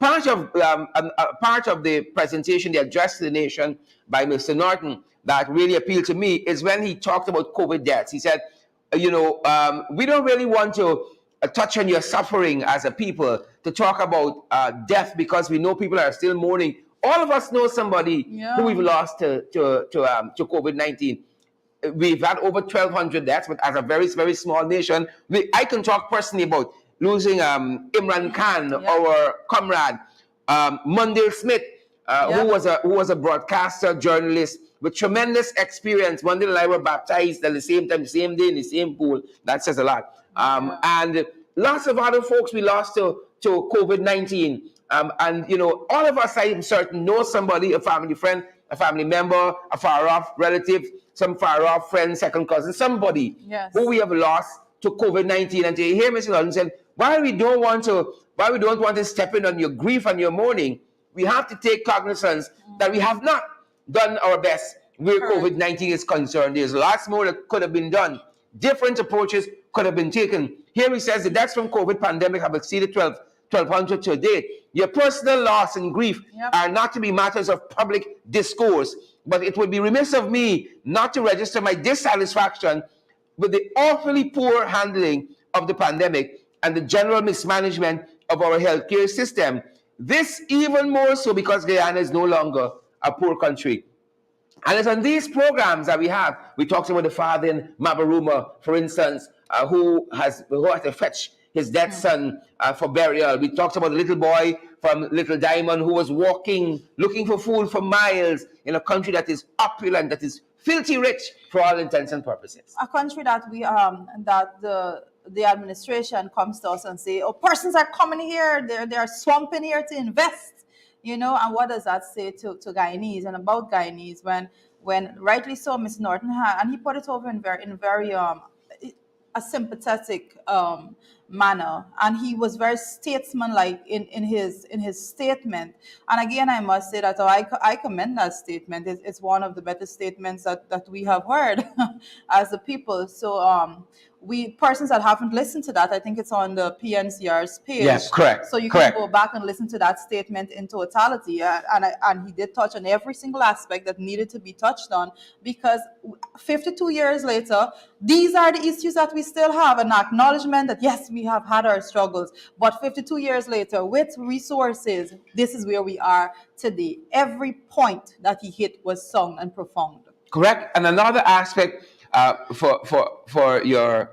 part of the presentation, the address to the nation by Mr. Norton that really appealed to me is when he talked about COVID deaths. He said, we don't really want to touch on your suffering as a people to talk about death, because we know people are still mourning. All of us know somebody who we've lost to COVID-19. We've had over 1,200 deaths, but as a very, very small nation, I can talk personally about losing Imran Khan, Yep. our comrade, Mundell Smith, Yep. who was a broadcaster journalist with tremendous experience. Mundell and I were baptized at the same time, same day in the same pool. That says a lot. Yeah. And lots of other folks we lost to COVID-19. And all of us, I'm certain, know somebody, a family friend, a family member, a far off relative, some far off friend, second cousin, somebody Yes. who we have lost to COVID-19. And to hear Mr. Norton said, why we don't want to step in on your grief and your mourning, we have to take cognizance that we have not done our best where Correct. COVID-19 is concerned. There's lots more that could have been done. Different approaches could have been taken. Here he says the deaths from COVID pandemic have exceeded 1,200 to date. Your personal loss and grief Yep. are not to be matters of public discourse, but it would be remiss of me not to register my dissatisfaction with the awfully poor handling of the pandemic and the general mismanagement of our healthcare system. This even more so because Guyana is no longer a poor country. And it's on these programs that we talked about the father in Mabaruma, for instance, who had to fetch his dead son for burial. We talked about the little boy from Little Diamond who was walking, looking for food for miles in a country that is opulent, that is filthy rich for all intents and purposes. A country that we that the administration comes to us and say, oh, persons are coming here, they're swamping here to invest, and what does that say to Guyanese and about Guyanese when rightly so Mr. Norton had, and he put it over in very a sympathetic manner, and he was very statesmanlike in his statement. And again, I must say that I commend that statement. It's one of the better statements that we have heard as a people. So we persons that haven't listened to that, I think it's on the PNCR's page. Yes, correct, So you correct. can go back and listen to that statement in totality. And he did touch on every single aspect that needed to be touched on, because 52 years later, these are the issues that we still have, an acknowledgement that yes, we have had our struggles, but 52 years later, with resources, this is where we are today. Every point that he hit was sung and profound. Correct. And another aspect for your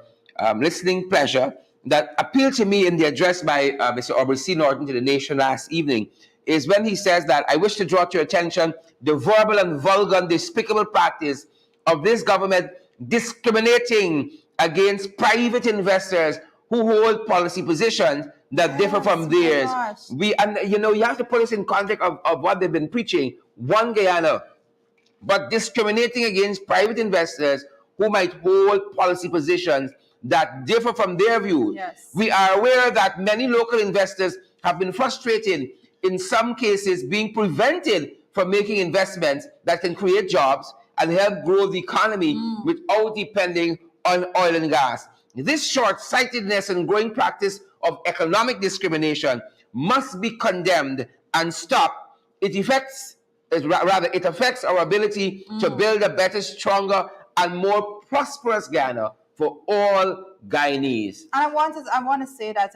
listening pleasure that appealed to me in the address by Mr. Aubrey C. Norton to the nation last evening is when he says that I wish to draw to your attention the verbal and vulgar and despicable practice of this government discriminating against private investors who hold policy positions that differ Yes, from my theirs. gosh. You have to put this in context of what they've been preaching. One Guyana, but discriminating against private investors who might hold policy positions that differ from their views. Yes. We are aware that many local investors have been frustrated, in some cases being prevented from making investments that can create jobs and help grow the economy without depending on oil and gas. This short-sightedness and growing practice of economic discrimination must be condemned and stopped. It affects our ability to build a better, stronger, and more prosperous Ghana for all Guyanese. And I want to say that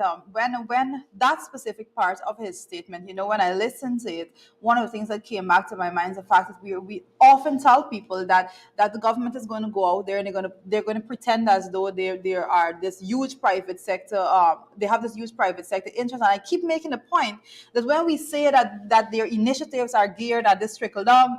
when that specific part of his statement, when I listened to it, one of the things that came back to my mind is the fact that we often tell people that the government is going to go out there and they're going to pretend as though there are this huge private sector, they have this huge private sector interest. And I keep making the point that when we say that their initiatives are geared at this trickle down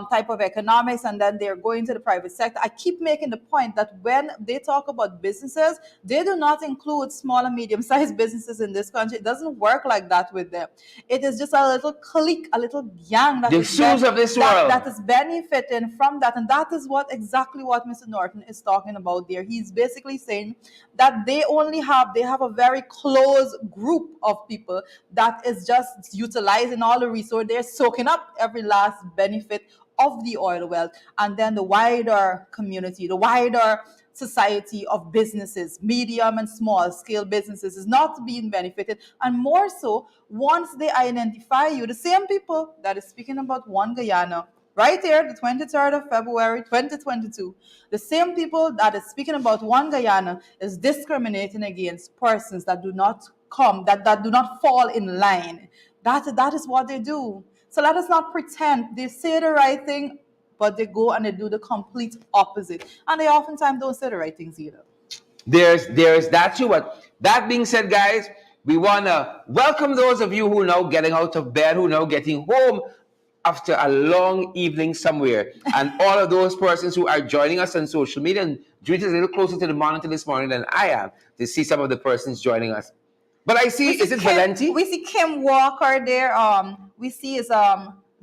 type of economics, and then they're going to the private sector, I keep making the point that when they talk about businesses, they do not include small and medium-sized businesses in this country. It doesn't work like that with them. It is just a little clique, a little gang The Sioux of this world. that is benefiting from that. And that is exactly what Mr. Norton is talking about there. He's basically saying that they have a very close group of people that is just utilizing all the resources. They're soaking up every last benefit of the oil wealth, and then the wider community, the wider society of businesses, medium and small scale businesses, is not being benefited. And more so, once they identify you, the same people that is speaking about One Guyana, right here, the 23rd of February 2022, the same people that is speaking about One Guyana is discriminating against persons that do not that do not fall in line. That is what they do. So let us not pretend they say the right thing, but they go and they do the complete opposite. And they oftentimes don't say the right things either. There's that too. But That being said, guys, we want to welcome those of you who are now getting out of bed, who are now getting home after a long evening somewhere, and all of those persons who are joining us on social media. And Judith is a little closer to the monitor this morning than I am to see some of the persons joining us. But I see, is it Valenti? We see Kim Walker there. We see is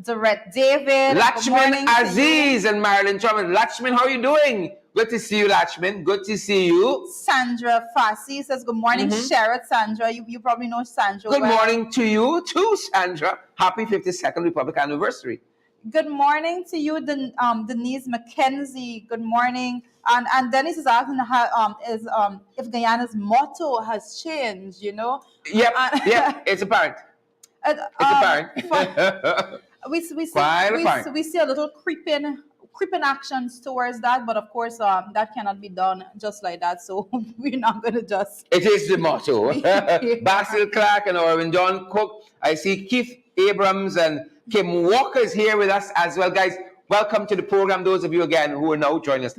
Direct David. Lakshman Aziz and Marilyn Truman. Lakshman, how are you doing? Good to see you, Lakshman. Good to see you. Sandra Fassi says, good morning, Sherrod. Sandra, you probably know Sandra. Good morning to you too, Sandra. Happy 52nd Republic anniversary. Good morning to you, Denise McKenzie. Good morning. And Dennis is asking how if Guyana's motto has changed, you know? Yep, it's apparent. It's apparent. We see a little creeping actions towards that, but of course that cannot be done just like that, so we're not going to just... It is the motto. Basil Clark and Orvin John Cook. I see Keith Abrams and Kim Walker is here with us as well. Guys, welcome to the program. Those of you again who are now joining us,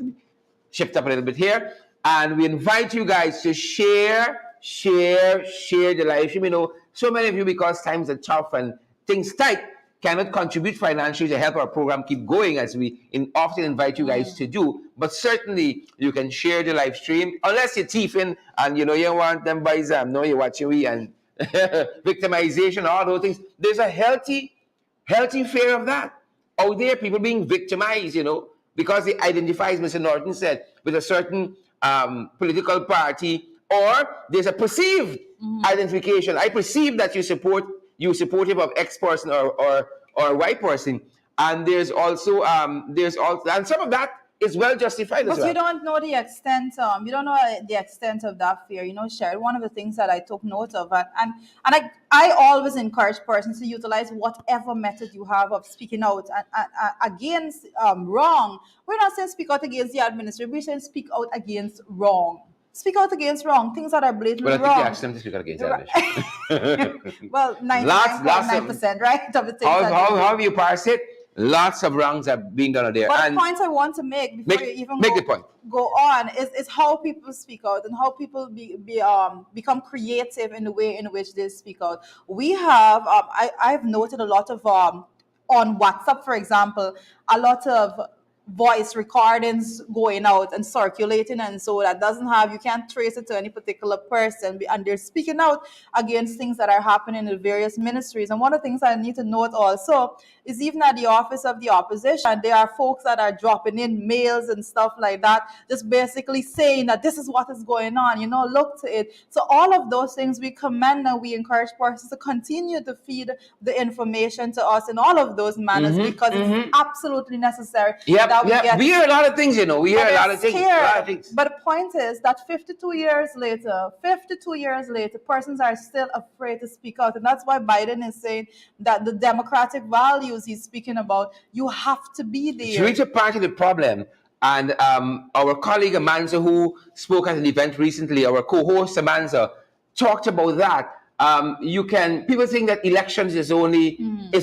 shift up a little bit here, and we invite you guys to share the live stream. You know, so many of you, because times are tough and things tight, cannot contribute financially to help our program keep going, as we often invite you guys to do. But certainly you can share the live stream, unless you're thieving and you want them by no, you're watching we and victimization, all those things. There's a healthy fear of that out there. People being victimized, because they identify, as Mr. Norton said, with a certain political party, or there's a perceived identification. I perceive that you're supportive of X person or Y person, and there's also and some of that is well justified as well. But you don't know the extent. You don't know the extent of that fear. Sharon. One of the things that I took note of, and I always encourage persons to utilize whatever method you have of speaking out against wrong. We're not saying speak out against the administration. We're saying speak out against wrong. Speak out against wrong, things that are blatantly wrong. Well, I think you asked them to speak out against that. Well, 99.9%, right? Of the things how have you parsed it? Lots of wrongs are being done out there. But the point I want to make before you even go on is how people speak out and how people become creative in the way in which they speak out. We have, I've noted a lot of, on WhatsApp, for example, a lot of voice recordings going out and circulating, and so that you can't trace it to any particular person, and they're speaking out against things that are happening in the various ministries. And one of the things I need to note also is even at the office of the opposition, there are folks that are dropping in mails and stuff like that, just basically saying that this is what is going on, look to it. So all of those things we commend, and we encourage persons to continue to feed the information to us in all of those manners, because it's absolutely necessary. We hear a lot of things, we hear a lot of things. But the point is that 52 years later, persons are still afraid to speak out. And that's why Biden is saying that the democratic values he's speaking about, you have to be there. To reach a part of the problem, and our colleague Amanza, who spoke at an event recently, our co-host Amanza, talked about that. People think that elections is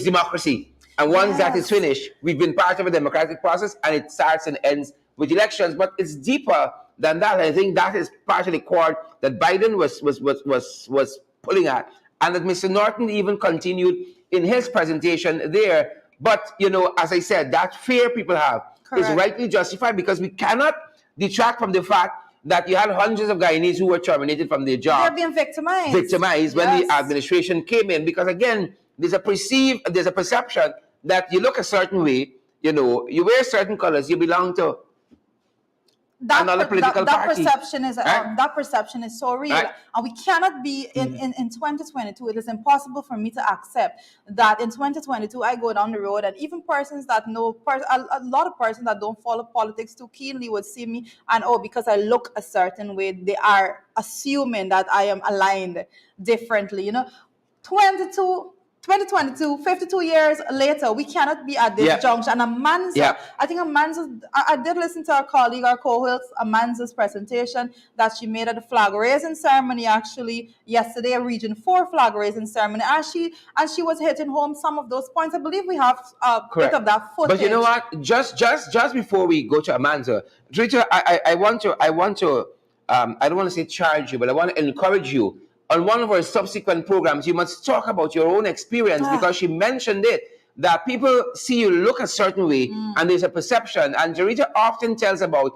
democracy. And once that is finished, we've been part of a democratic process, and it starts and ends with elections. But it's deeper than that. I think that is part of the cord that Biden was pulling at, and that Mr. Norton even continued in his presentation there. But as I said, that fear people have is rightly justified, because we cannot detract from the fact that you had hundreds of Guyanese who were terminated from their job. They're being victimized when the administration came in, because again, there's a perception that you look a certain way, you wear certain colors, you belong to another political party. That perception is so real, and we cannot be in 2022. It is impossible for me to accept that in 2022 I go down the road, and even persons that know a lot of persons that don't follow politics too keenly would see me, and because I look a certain way, they are assuming that I am aligned differently. 2022, 52 years later, we cannot be at this junction. And Amanza, I did listen to our colleague, our co-host, Amanza's presentation that she made at the flag raising ceremony, actually, yesterday, a Region 4 flag raising ceremony. And she was hitting home some of those points. I believe we have a bit of that footage. But you know what? Just before we go to Amanza, Rita, I want to I don't want to say charge you, but I want to encourage you. On one of our subsequent programs, you must talk about your own experience because she mentioned it that people see you look a certain way and there's a perception. And Jarita often tells about,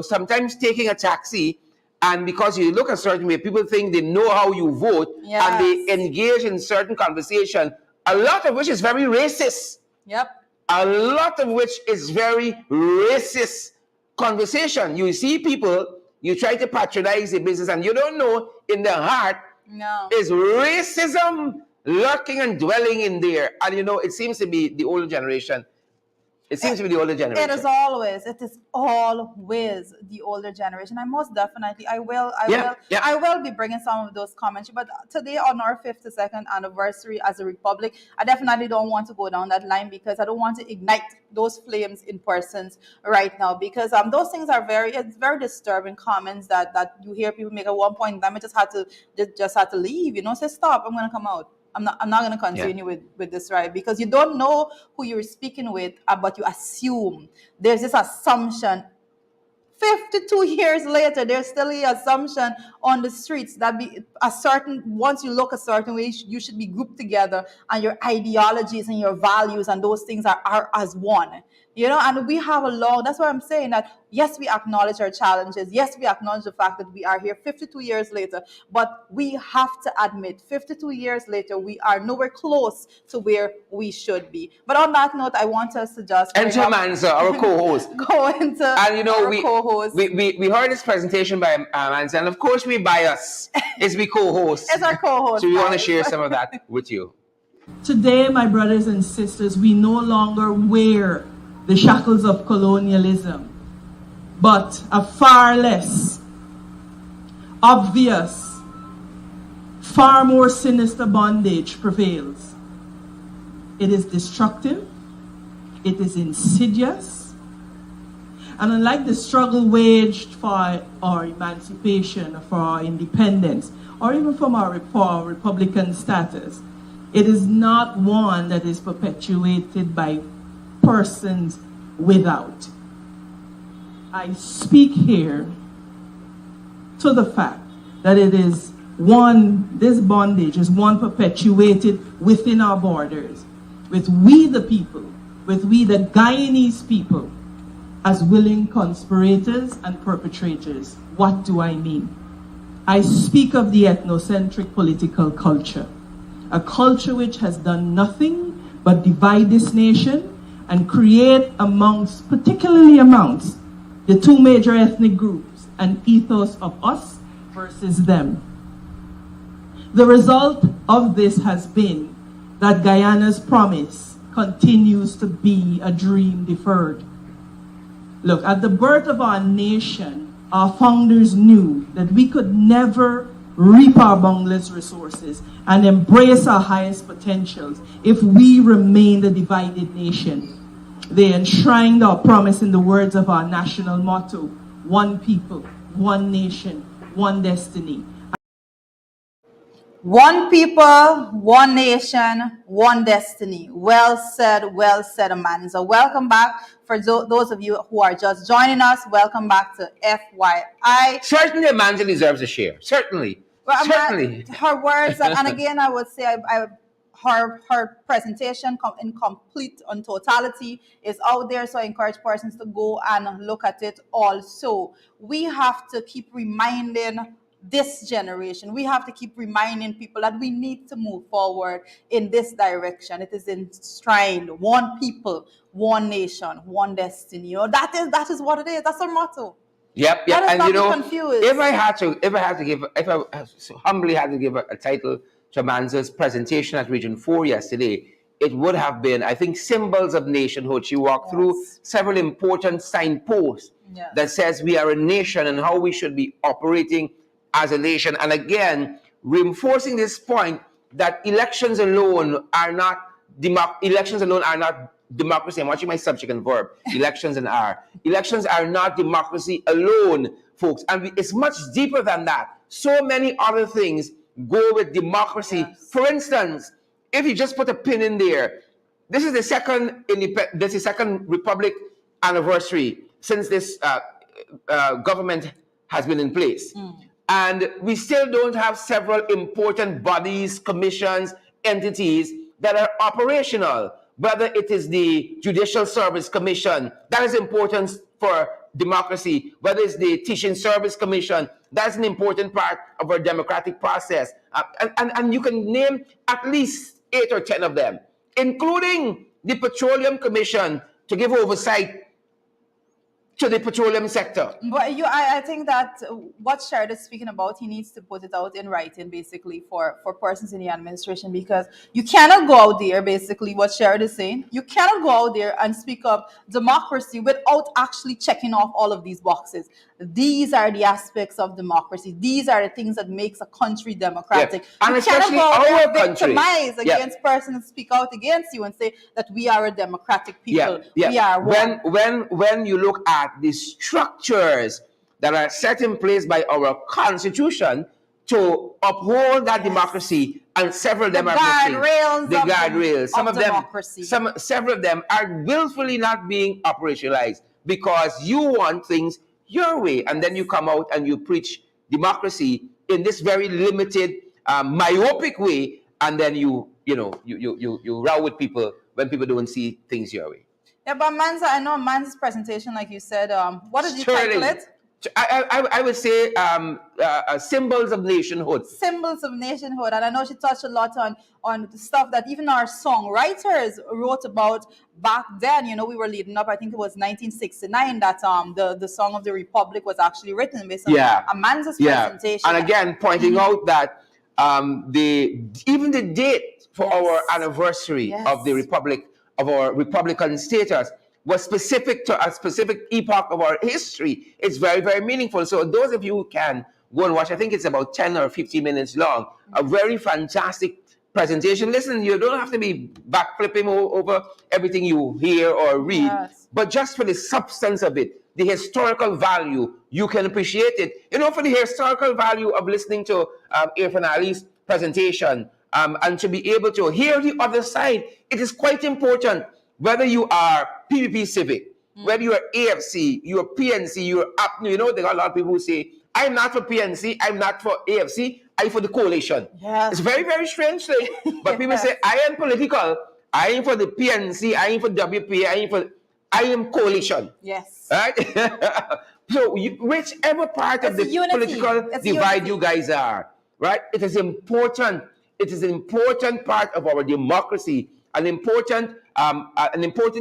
sometimes taking a taxi and because you look a certain way, people think they know how you vote and they engage in certain conversation, a lot of which is very racist. Yep. A lot of which is very racist conversation. You see people, you try to patronize the business and you don't know in their heart is racism lurking and dwelling in there. And it seems to be the older generation. It seems to be the older generation. It is always the older generation. And most definitely, I will be bringing some of those comments. But today, on our 52nd anniversary as a republic, I definitely don't want to go down that line because I don't want to ignite those flames in persons right now. Because those things are very disturbing comments that you hear people make at one point in time. I just had to leave. Say stop. I'm gonna come out. I'm not going to continue with this, right? Because you don't know who you're speaking with, but you assume. There's this assumption. 52 years later, there's still the assumption on the streets that once you look a certain way, you should be grouped together and your ideologies and your values and those things are as one. And we have that's why I'm saying that, yes, we acknowledge our challenges. Yes, we acknowledge the fact that we are here 52 years later, but we have to admit 52 years later, we are nowhere close to where we should be. But on that note, I want us to just Mansa, our co-host. Go into our co-host. We heard this presentation by Mansa, and of course we bias. It's we co-host. It's our co-host. So we want to share some of that with you. Today, my brothers and sisters, we no longer wear the shackles of colonialism, but a far less obvious, far more sinister bondage prevails. It is destructive, it is insidious, and unlike the struggle waged for our emancipation, for our independence, or even for our Republican status, it is not one that is perpetuated by persons without. I speak here to the fact that this bondage is one perpetuated within our borders, with we the people, with we the Guyanese people, as willing conspirators and perpetrators. What do I mean? I speak of the ethnocentric political culture, a culture which has done nothing but divide this nation and create particularly amongst the two major ethnic groups, an ethos of us versus them. The result of this has been that Guyana's promise continues to be a dream deferred. Look, at the birth of our nation, our founders knew that we could never reap our boundless resources and embrace our highest potentials if we remained a divided nation. They enshrined our promise in the words of our national motto: one people, one nation, one destiny. One people, one nation, one destiny. Well said, Amanza. Welcome back. For those of you who are just joining us, welcome back to FYI. Certainly, Amanza deserves a share. Certainly. Well, certainly. Her words, and again, I would say her presentation in complete, on totality, is out there. So I encourage persons to go and look at it also. We have to keep reminding this generation, we have to keep reminding people that we need to move forward in this direction. It is enshrined: one people, one nation, one destiny. That is what it is. That's our motto. Yep. And confused. If I humbly had to give a title to Manza's presentation at Region 4 yesterday, it would have been, I think, Symbols of Nationhood. She walked through several important signposts that says we are a nation and how we should be operating as a nation. And again, reinforcing this point that elections alone are not democracy. I'm watching my subject and verb. Elections and are. Elections are not democracy alone, folks. And it's much deeper than that. So many other things go with democracy. Yes. For instance, if you just put a pin in there, this is the second Republic anniversary since this government has been in place. And we still don't have several important bodies, commissions, entities that are operational, whether it is the Judicial Service Commission, that is important for democracy, whether it's the Teaching Service Commission, that's an important part of our democratic process. And you can name at least 8 or 10 of them, including the Petroleum Commission to give oversight to the petroleum sector. But I think that what Sherrod is speaking about, he needs to put it out in writing, basically, for persons in the administration, because you cannot go out there, basically, what Sherrod is saying, you cannot go out there and speak of democracy without actually checking off all of these boxes. These are the aspects of democracy. These are the things that makes a country democratic. Yeah. And you cannot especially go out there our country. victimize against persons and speak out against you and say that we are a democratic people. We are one. When you look at the structures that are set in place by our constitution to uphold that democracy, and several of them are guardrails. The guardrails. Some of them, democracy. several of them are willfully not being operationalized because you want things your way, and then you come out and you preach democracy in this very limited, myopic way, and then you row with people when people don't see things your way. Yeah, but Manza, I know Manza's presentation, like you said, what did you title it? I would say symbols of nationhood. Symbols of nationhood, and I know she touched a lot on the stuff that even our songwriters wrote about back then. We were leading up. I think it was 1969 that the Song of the Republic was actually written based on Amanza's presentation. And again, pointing out that even the date for our anniversary of the Republic, of our Republican status, was specific to a specific epoch of our history. It's very, very meaningful. So those of you who can go and watch, I think it's about 10 or 15 minutes long, a very fantastic presentation. Listen, you don't have to be backflipping over everything you hear or read, but just for the substance of it, the historical value, you can appreciate it. For the historical value of listening to Irfan Ali's presentation, and to be able to hear the other side, it is quite important. Whether you are PPP Civic, whether you are AFC, you are PNC, you are up. There are a lot of people who say, I'm not for PNC, I'm not for AFC, I'm for the coalition. Yes. It's very, very strange thing. But people say, I am political, I am for the PNC, I am for WPA, I am coalition. Yes. Right? So whichever part of the political divide you guys are, right? It is important. It is an important part of our democracy, an important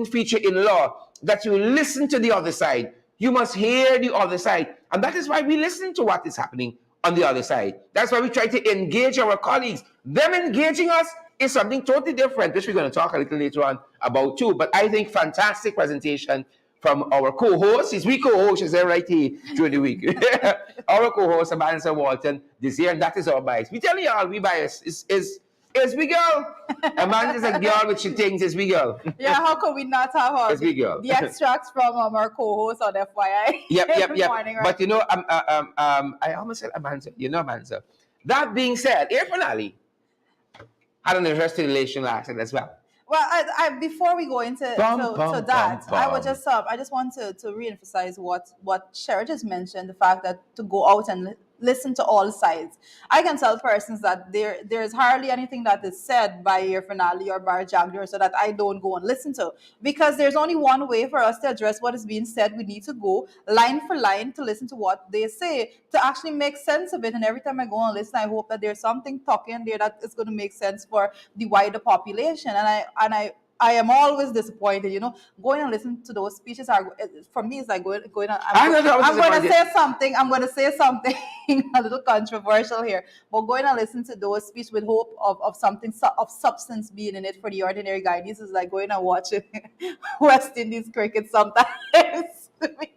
feature in law, that you listen to the other side. You must hear the other side. And that is why we listen to what is happening on the other side. That's why we try to engage our colleagues. Them engaging us is something totally different, which we're going to talk a little later on about too. But I think fantastic presentation from our co-host. Is we co-host, is there right here during the week? Our co-host, Amanda Walton, this year, and that is our bias. We tell y'all, we bias is we girl. Amanda's a girl, which she thinks is we girl. Yeah, how could we not have It's we girl. the extracts from our co-host on FYI? Yep. Morning, right? But I almost said Amanda. Amanda. That being said, Irfan Ali had an interesting relation last night as well. Well, I before we go into that, I just want to reemphasize what Sherrod just mentioned, the fact that to go out and listen to all sides. I can tell persons that there is hardly anything that is said by Irfan Ali or Bar Jagdar so that I don't go and listen to, because there's only one way for us to address what is being said. We need to go line for line to listen to what they say to actually make sense of it. And every time I go and listen, I hope that there's something talking there that is going to make sense for the wider population. And I am always disappointed, going and listen to those speeches for me, it's like going on. I'm going to say something a little controversial here, but going and listen to those speeches with hope of something of substance being in it for the ordinary guy. This is like going and watching West Indies cricket sometimes. Disappointment.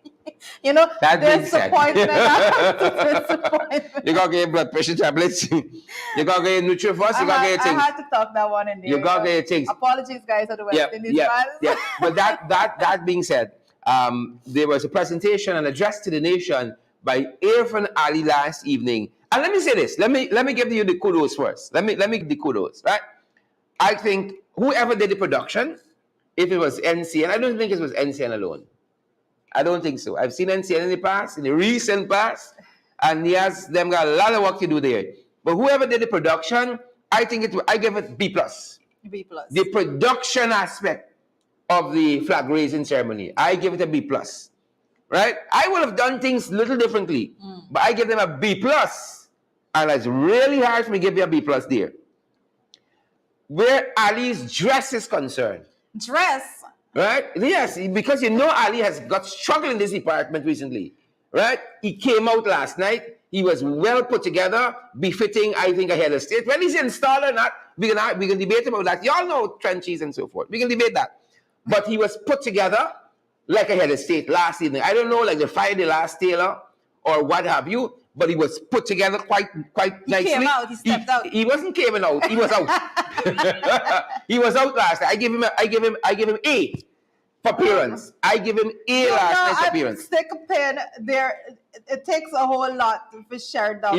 You gotta get blood pressure tablets. You gotta get Nutrifos. You gotta get things. I had to talk that one in there. You gotta get things. Apologies, guys, to the West Indies fans. Yeah. But that being said, there was a presentation and address to the nation by Irfan Ali last evening. And let me say this. Let me give you the kudos first. Let me give the kudos. Right. I think whoever did the production, if it was NCN, I don't think it was NCN alone. I don't think so. I've seen NCN in the past, in the recent past, and yes, them got a lot of work to do there. But whoever did the production, I think I give it B plus. B plus. The production aspect of the flag raising ceremony, I give it a B plus. Right? I would have done things a little differently, but I give them a B plus, and it's really hard for me to give you a B plus there. Where Ali's dress is concerned. Dress. Right? Yes, because you know Ali has got struggle in this department recently. Right? He came out last night. He was well put together, befitting, I think, a head of state. Whether he's installed or not, we can debate about that. You all know trenches and so forth. We can debate that. But he was put together like a head of state last evening. I don't know, like they fired the last tailor or what have you, but he was put together quite nicely. He came out. He stepped out. He wasn't coming out. He was out. He was out last night. I give him A for appearance. I give him A last night for appearance. Stick a pin there. It takes a whole lot to share down.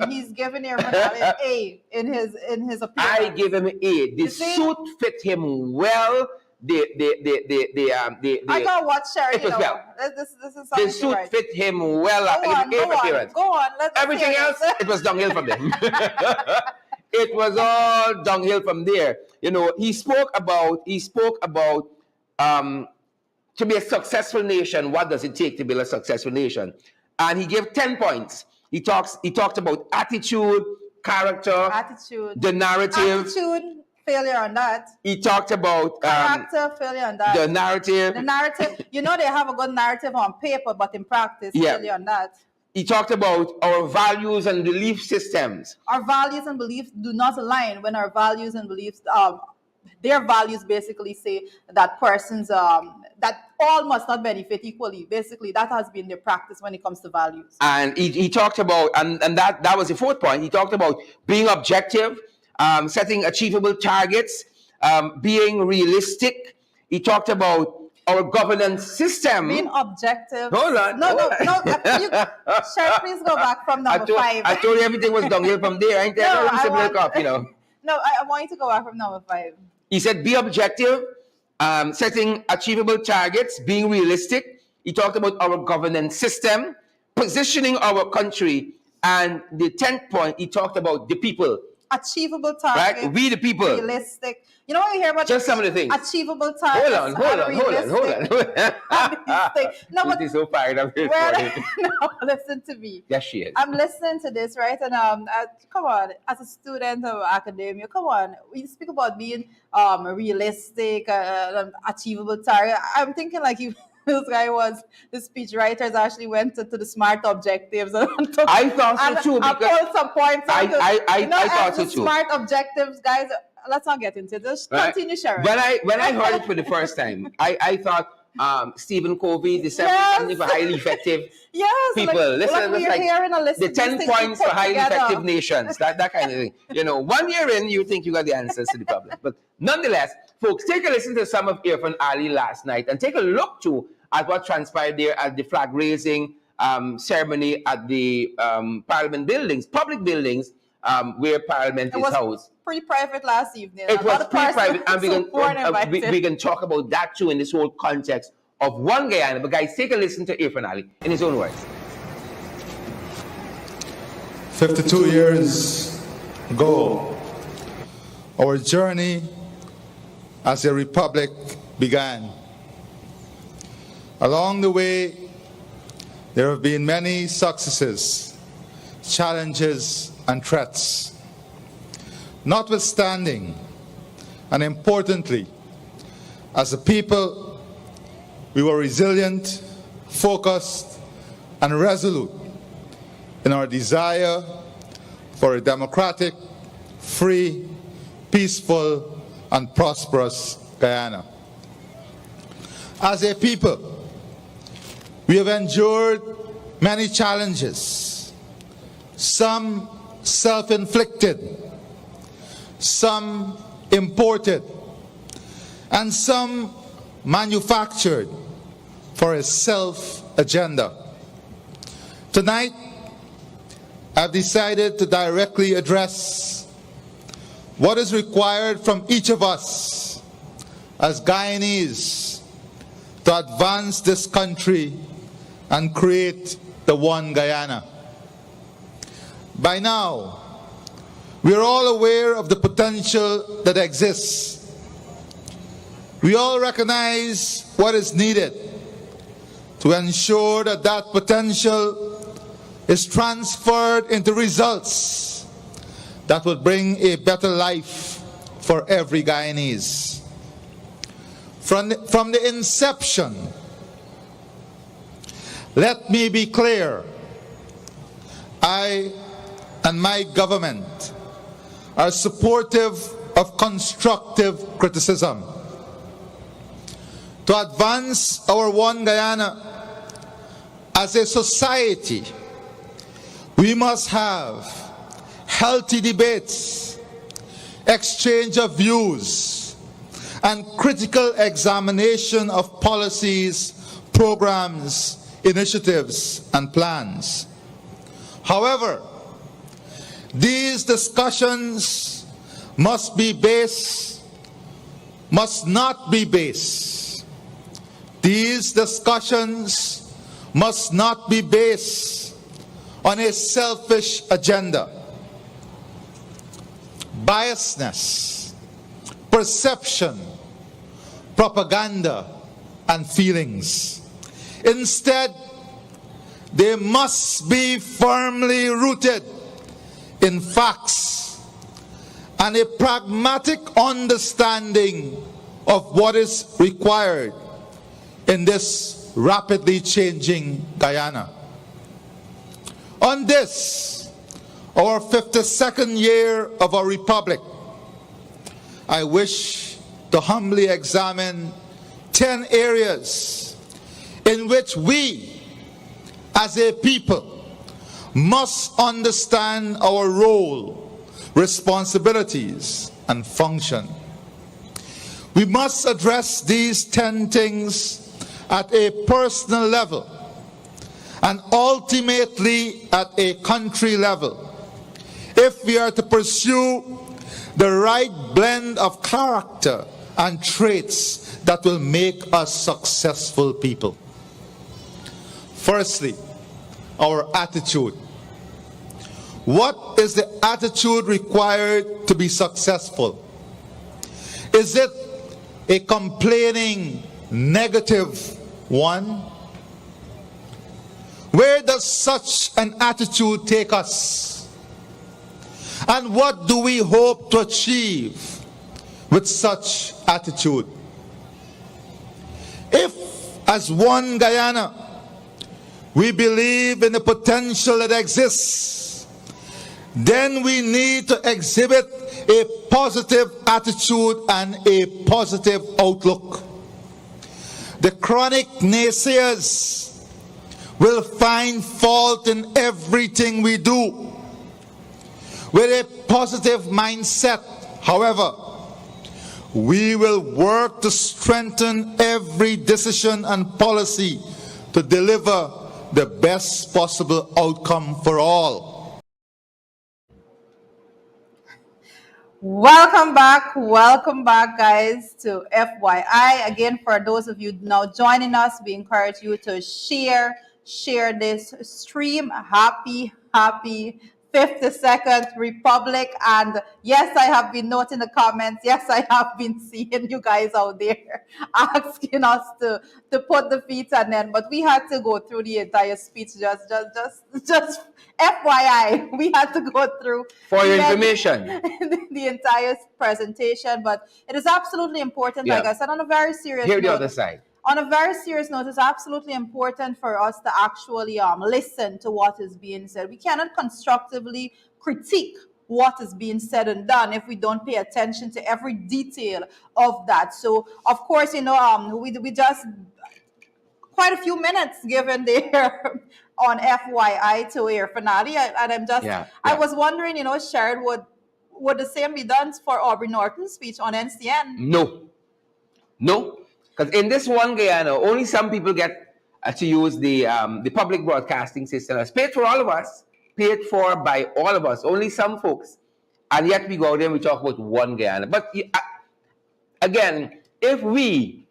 He's giving everyone an A in his appearance. I give him an A. The suit fit him well. I gotta watch Sherry. This is something. The suit fit him well. Go on. Everything else, it was downhill from there. It was all downhill from there. You know, he spoke about to be a successful nation. What does it take to build a successful nation? And he gave 10 points. He talked about attitude, character, the narrative. Failure on that. He talked about character, failure on that. The narrative. You know, they have a good narrative on paper, but in practice, failure on that. He talked about our values and belief systems. Our values and beliefs do not align when our values and beliefs, their values basically say that persons, that all must not benefit equally. Basically, that has been their practice when it comes to values. And he talked about, and that was the fourth point, he talked about being objective, setting achievable targets, being realistic. He talked about our governance system. Being objective. Hold on. No. Sherry, please go back from number 5. I told you everything was downhill from there. Ain't there? No, I want you to go back from number 5. He said be objective, setting achievable targets, being realistic. He talked about our governance system, positioning our country, and the 10th point, he talked about the people. Achievable targets. Right? We the people. Realistic. You know what we hear about? Just some of the things. Achievable targets. Hold on. No, but she's so fired up here. No, listen to me. Yes, she is. I'm listening to this, right? And come on, as a student of academia, come on. We speak about being realistic, achievable target. I'm thinking like you. This guy the speech writers actually went to the SMART objectives. I thought so too. I pulled some points. I thought so too. SMART objectives, guys. Let's not get into this. Continue, Sharon. When I heard it for the first time, I thought Stephen Covey, the 7 points for highly effective people. Listen, the 10 points for highly effective nations. That kind of thing. You know, 1 year in, you think you got the answers to the problem. But nonetheless, folks, take a listen to some of Irfan Ali last night and take a look too at what transpired there at the flag raising ceremony at the Parliament buildings, public buildings, where Parliament is housed. Pretty private last evening. It was pretty private, and we can talk about that too in this whole context of one Guyana. But guys, take a listen to Irfan Ali in his own words. 52 years ago, our journey as a republic began. Along the way, there have been many successes, challenges, and threats. Notwithstanding, and importantly, as a people, we were resilient, focused, and resolute in our desire for a democratic, free, peaceful, and prosperous Guyana. As a people, we have endured many challenges, some self-inflicted, some imported, and some manufactured for a self-agenda. Tonight, I've decided to directly address what is required from each of us as Guyanese to advance this country and create the one Guyana. By now, we are all aware of the potential that exists. We all recognize what is needed to ensure that that potential is transferred into results that would bring a better life for every Guyanese. From the inception, let me be clear, I and my government are supportive of constructive criticism. To advance our one Guyana as a society, we must have healthy debates, exchange of views, and critical examination of policies, programs, initiatives, and plans. However, these discussions must not be based. These discussions must not be based on a selfish agenda, biasness, perception, propaganda, and feelings. Instead, they must be firmly rooted in facts and a pragmatic understanding of what is required in this rapidly changing Guyana. On this, our 52nd year of our republic, I wish to humbly examine 10 areas in which we, as a people, must understand our role, responsibilities, and function. We must address these 10 things at a personal level and ultimately at a country level if we are to pursue the right blend of character and traits that will make us successful people. Firstly, our attitude. What is the attitude required to be successful? Is it a complaining, negative one? Where does such an attitude take us? And what do we hope to achieve with such attitude? If, as one Guyana, we believe in the potential that exists, then we need to exhibit a positive attitude and a positive outlook. The chronic naysayers will find fault in everything we do. With a positive mindset, however, we will work to strengthen every decision and policy to deliver the best possible outcome for all. Welcome back, guys, to FYI. Again, for those of you now joining us, we encourage you to share this stream. Happy 52nd Republic. And yes, I have been noting the comments. Yes, I have been seeing you guys out there asking us to put the feet on end. But we had to go through the entire speech. Just FYI, we had to go through For your information, the entire presentation. But it is absolutely important, like I said, on a very serious hear the note. other side. On a very serious note, it's absolutely important for us to actually listen to what is being said. We cannot constructively critique what is being said and done if we don't pay attention to every detail of that. So, of course, we just quite a few minutes given there on FYI to air finale, and I'm just I was wondering, Sharon, would the same be done for Aubrey Norton's speech on NCN? No, because in this one Guyana, only some people get to use the public broadcasting system. It's paid for all of us, paid for by all of us. Only some folks, and yet we go out there and we talk about one Guyana. But again, if we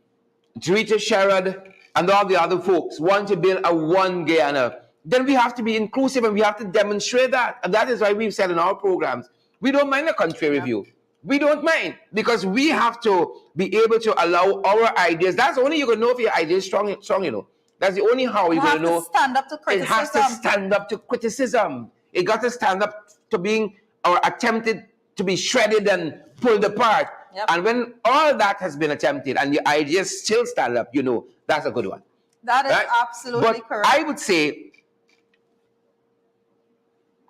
Rita Sherrod, and all the other folks want to build a one Guyana, then we have to be inclusive and we have to demonstrate that. And that is why we've said in our programs, we don't mind a country review. We don't mind because we have to be able to allow our ideas. That's only you can know if your idea is strong, you know. That's the only how you're going to know. Stand up to It criticism. has to stand up to criticism. It got to stand up to being or attempted to be shredded and pulled apart. Yep. And when all that has been attempted and the ideas still stand up, you know, that's a good one. That is Right? absolutely But correct. I would say,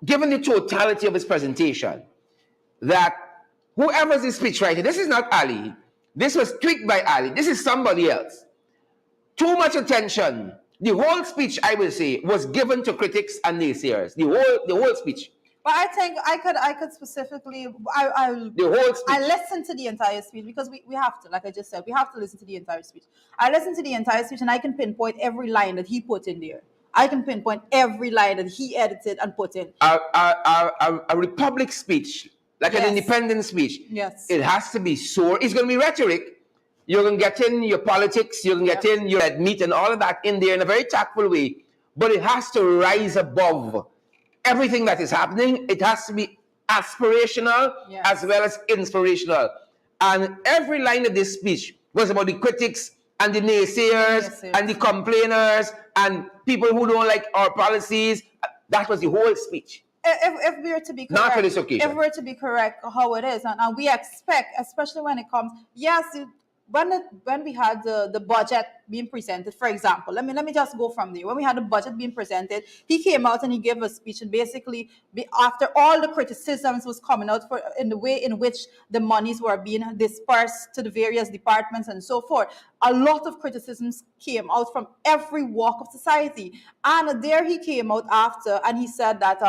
given the totality of his presentation, that whoever's his speechwriter, this is not Ali. This was tweaked by Ali. This is somebody else. Too much attention. The whole speech, I will say, was given to critics and naysayers. The whole speech. But I think I could specifically The whole speech. I listened to the entire speech because we have to, like I just said, we have to listen to the entire speech. I listened to the entire speech and I can pinpoint every line that he put in there. I can pinpoint every line that he edited and put in. A republic speech, like Yes. an independent speech, Yes. it has to be sore. It's going to be rhetoric. You're going to get in your politics, you're going to get in your red meat and all of that in there in a very tactful way, but it has to rise above everything that is happening. It has to be aspirational Yes. as well as inspirational. And every line of this speech was about the critics and the naysayers and the complainers and people who don't like our policies. That was the whole speech. If we were to be correct, Not for this occasion. if we were to be correct, how it is, and we expect, especially when it comes, yes, when we had the budget being presented, for example, let me just go from there. When we had the budget being presented, he came out and he gave a speech, and basically, after all the criticisms was coming out for in the way in which the monies were being dispersed to the various departments and so forth, a lot of criticisms came out from every walk of society. And there he came out after, and he said that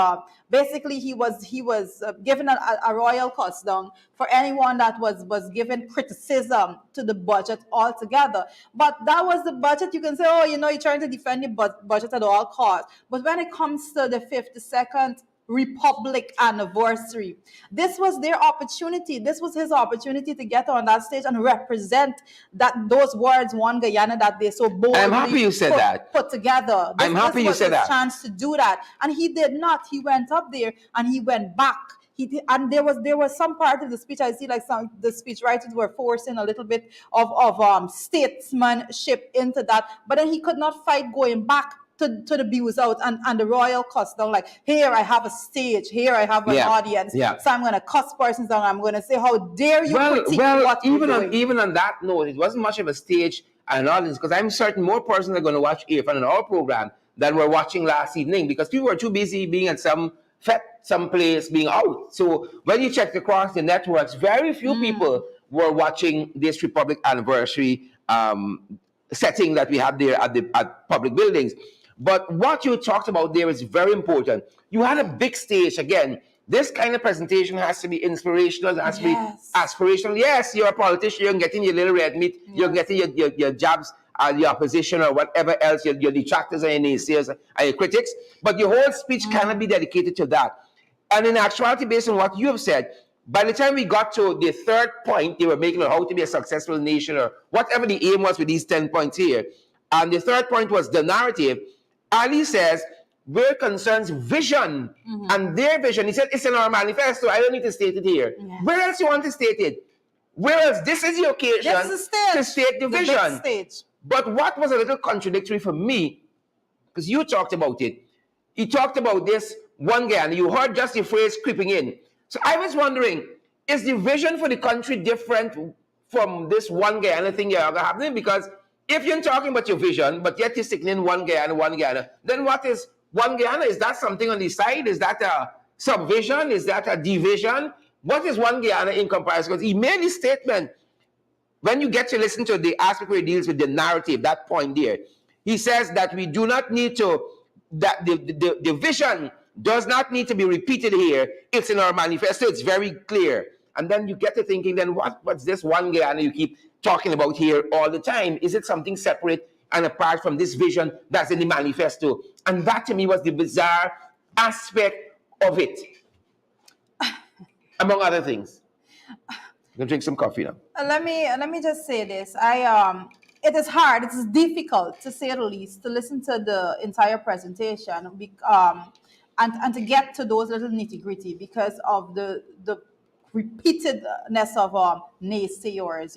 basically he was given a royal cost down for anyone that was given criticism to the budget altogether. But that was the budget. You can say, oh, you know, you're trying to defend the budget at all costs. But when it comes to the 52nd Republic anniversary, this was their opportunity. This was his opportunity to get on that stage and represent those words, one Guyana, that they so boldly I'm happy you said that. put together. I'm happy you said that. Chance to do that, and he did not. He went up there and he went back. He did, and there was some part of the speech I see, like some the speech writers were forcing a little bit of statesmanship into that, but then he could not fight going back to the views out and the royal cuss down, like, here I have a stage, here I have an audience, so I'm going to cuss persons down, I'm going to say, how dare you critique what even we're on doing. even on that note, it wasn't much of a stage and an audience, because I'm certain more persons are going to watch Irfan in our program than were watching last evening, because people were too busy being at some place, being out. So when you checked across the networks, very few people were watching this Republic anniversary setting that we have there at public buildings. But what you talked about there is very important. You had a big stage. Again, this kind of presentation has to be inspirational, it has to be aspirational. Yes, you're a politician, you're getting your little red meat, you're getting your jabs at the opposition or whatever else, your detractors and your naysayers and your critics, but your whole speech cannot be dedicated to that. And in actuality, based on what you have said, by the time we got to the third point, they were making on how to be a successful nation or whatever the aim was with these 10 points here. And the third point was the narrative. Ali says, where it concerns vision and their vision, he said, it's in our manifesto. I don't need to state it here. Where else you want to state it? Where else? This is the occasion to state the vision. Stage. But what was a little contradictory for me, because you talked about it, he talked about this one guy, and you heard just the phrase creeping in. So I was wondering, is the vision for the country different from this one Guyana thing you're happening? Because if you're talking about your vision, but yet you're sticking in one Guyana, then what is one Guyana? Is that something on the side? Is that a subvision? Is that a division? What is one Guyana in comparison? Because he made this statement. When you get to listen to the aspect where he deals with the narrative, that point there, he says that we do not need to, that the vision does not need to be repeated here. It's in our manifesto. It's very clear. And then you get to thinking, then what's this one Guyana you keep talking about here all the time? Is it something separate and apart from this vision that's in the manifesto? And that to me was the bizarre aspect of it, among other things. I'm gonna drink some coffee now. Let me just say this. it is hard. It is difficult, to say the least, to listen to the entire presentation, and to get to those little nitty gritty because of the repeatedness of naysayers.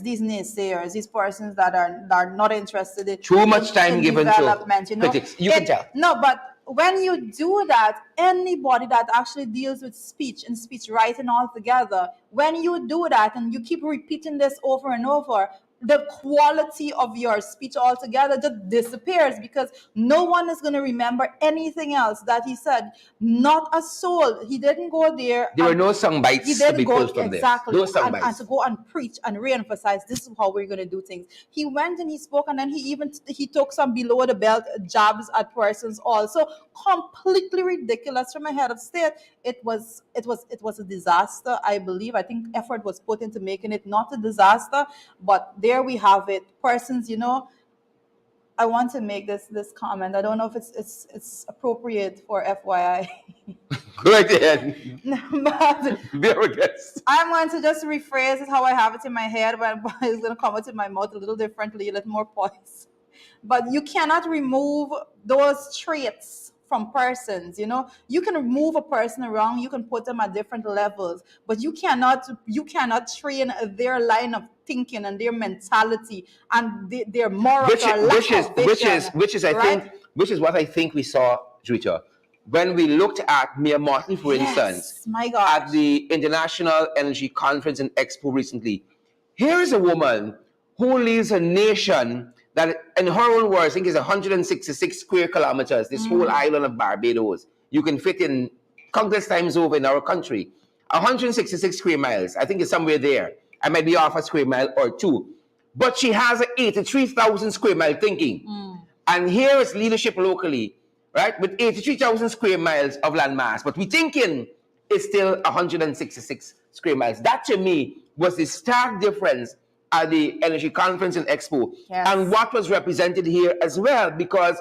These naysayers, these persons that are not interested in Too much time in given to development. critics. You can tell. No, but when you do that, anybody that actually deals with speech and speech writing altogether, when you do that and you keep repeating this over and over, the quality of your speech altogether just disappears because no one is going to remember anything else that he said. Not a soul. He didn't go there. There were no sound He bites to didn't be go pulled from exactly this. No sound and bites. to go and preach and re-emphasize this is how we're going to do things. He went and he spoke, and then he took some below the belt jabs at persons also. Completely ridiculous from a head of state. It was a disaster. I believe. I think effort was put into making it not a disaster, but there we have it. Persons, I want to make this comment. I don't know if it's appropriate for FYI. Go right ahead. But Be our guest. I'm going to just rephrase it how I have it in my head, but it's going to come out in my mouth a little differently, a little more poised. But you cannot remove those traits from persons. You can remove a person around, you can put them at different levels, but you cannot train their line of thinking and their mentality and their morals Which or lack is of vision, which is what I think we saw, Rita, when we looked at Mia Motley, for instance, Yes, my gosh. at the International Energy Conference and Expo recently. Here is a woman who leads a nation that, in her own words, I think is 166 square kilometers, this whole island of Barbados. You can fit in countless times over in our country. 166 square miles. I think it's somewhere there. I might be off a square mile or two. But she has an 83,000 square mile thinking. And here is leadership locally, right? With 83,000 square miles of land mass. But we thinking it's still 166 square miles. That to me was the stark difference at the Energy Conference and Expo. Yes. And what was represented here as well, because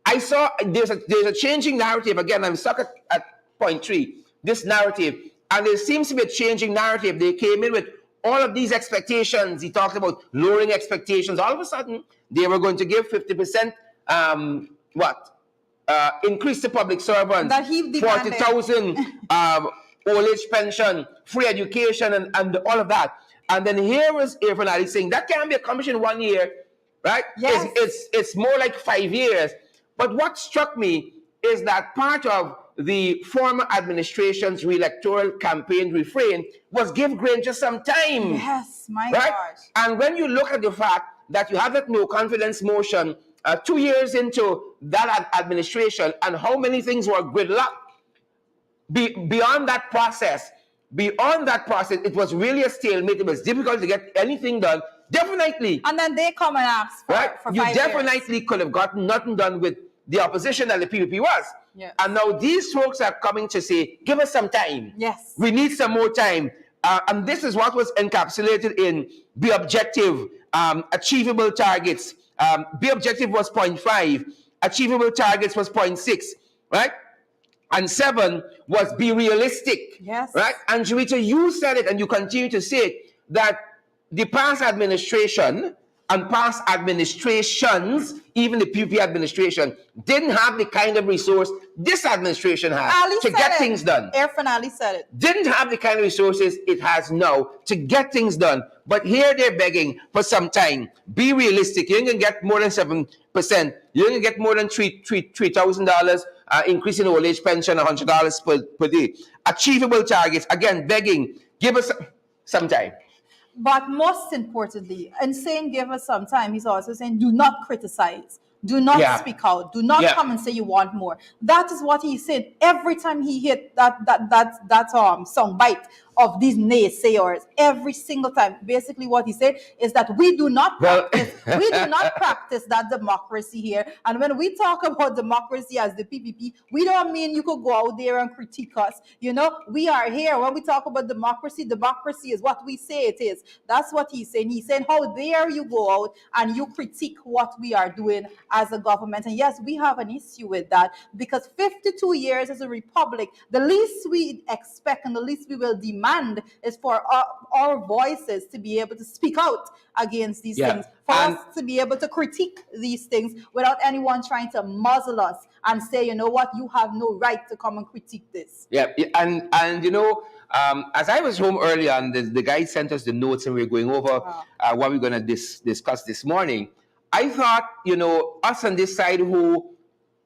I saw there's a changing narrative. Again, I'm stuck at point 3, this narrative. And there seems to be a changing narrative. They came in with all of these expectations. He talked about lowering expectations. All of a sudden, they were going to give 50%, increase to public servants, That he demanded. 40,000 old age pension, free education, and all of that. And then here was Irfan Ali saying that can't be accomplished in 1 year, right? Yes. It's more like 5 years. But what struck me is that part of the former administration's electoral campaign refrain was give Granger some time. Yes, my right? gosh. And when you look at the fact that you have that no confidence motion 2 years into that administration and how many things were gridlocked, beyond that process, it was really a stalemate. It was difficult to get anything done. Definitely. And then they come and ask for, Right? for You 5 definitely years. could have gotten nothing done with the opposition that the PPP was. Yes. And now these folks are coming to say, give us some time. Yes. We need some more time. And this is what was encapsulated in Be Objective, achievable targets. Be Objective was 0.5, achievable targets was 0.6, right? And 7 was be realistic. Yes. Right? And Joita, you said it and you continue to say it, that the past administration and past administrations, even the PPP administration, didn't have the kind of resource this administration has to get things done. Irfan Ali said it. Didn't have the kind of resources it has now to get things done. But here they're begging for some time. Be realistic. You ain't gonna get more than 7%. You ain't gonna get more than $3,000 increase in old age pension, $100 per day. Achievable targets. Again, begging. Give us some time. But most importantly, in saying give us some time, he's also saying do not criticize. Do not speak out. Do not come and say you want more. That is what he said every time he hit that song bite of these naysayers. Every single time. Basically, what he said is that we do not practice that democracy here. And when we talk about democracy as the PPP, we don't mean you could go out there and critique us. We are here. When we talk about democracy is what we say it is. That's what he's saying. He's saying, how dare you go out and you critique what we are doing as a government. And yes, we have an issue with that because 52 years as a republic, the least we expect and the least we will demand demand is for our voices to be able to speak out against these Yeah. things, for us to be able to critique these things without anyone trying to muzzle us and say, you know what, you have no right to come and critique this. Yeah, and as I was home early on, the guy sent us the notes and we were going over Wow. what we're going to discuss this morning. I thought, us on this side who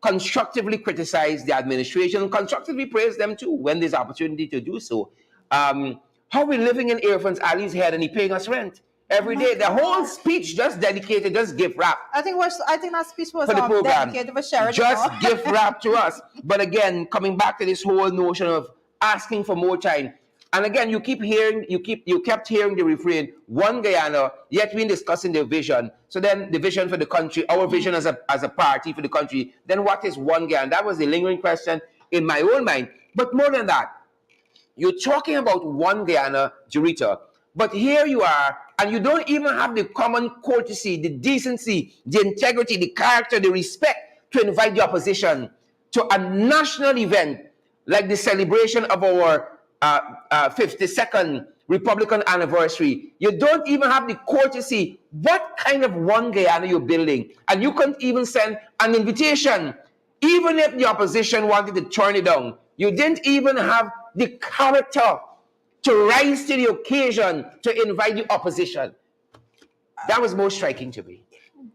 constructively criticize the administration, constructively praise them too when there's opportunity to do so. How we're living in Irfan's Ali's head and he paying us rent every day. The whole speech just dedicated, just gift wrap I think that speech was for the program. dedicated for Sheridan. Just gift wrap to us. But again, coming back to this whole notion of asking for more time. And again, you kept hearing the refrain, one Guyana, yet we're discussing the vision. So then the vision for the country, our vision as a party for the country, then what is one Guyana? That was the lingering question in my own mind. But more than that, you're talking about one Guyana, Jurita, but here you are, and you don't even have the common courtesy, the decency, the integrity, the character, the respect to invite the opposition to a national event like the celebration of our 52nd Republican anniversary. You don't even have the courtesy. What kind of one Guyana you're building? And you couldn't even send an invitation. Even if the opposition wanted to turn it down, you didn't even have the character to rise to the occasion to invite the opposition. That was most striking to me.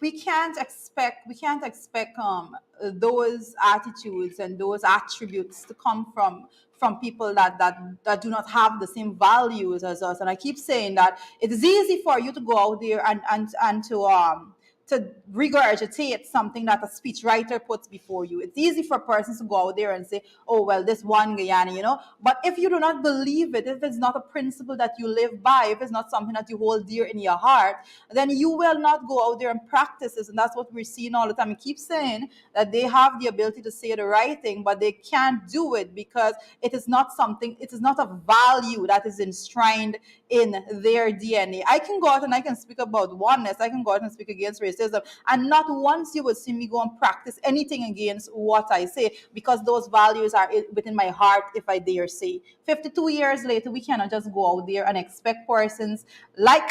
We can't expect those attitudes and those attributes to come from people that do not have the same values as us. And I keep saying that it is easy for you to go out there and to regurgitate something that a speechwriter puts before you. It's easy for persons to go out there and say, oh, well, this one Guyana, But if you do not believe it, if it's not a principle that you live by, if it's not something that you hold dear in your heart, then you will not go out there and practice this. And that's what we're seeing all the time. We keep saying that they have the ability to say the right thing, but they can't do it because it is not a value that is enshrined in their DNA. I can go out and I can speak about oneness. I can go out and speak against racism. And not once you would see me go and practice anything against what I say, because those values are within my heart, if I dare say. 52 years later, we cannot just go out there and expect persons like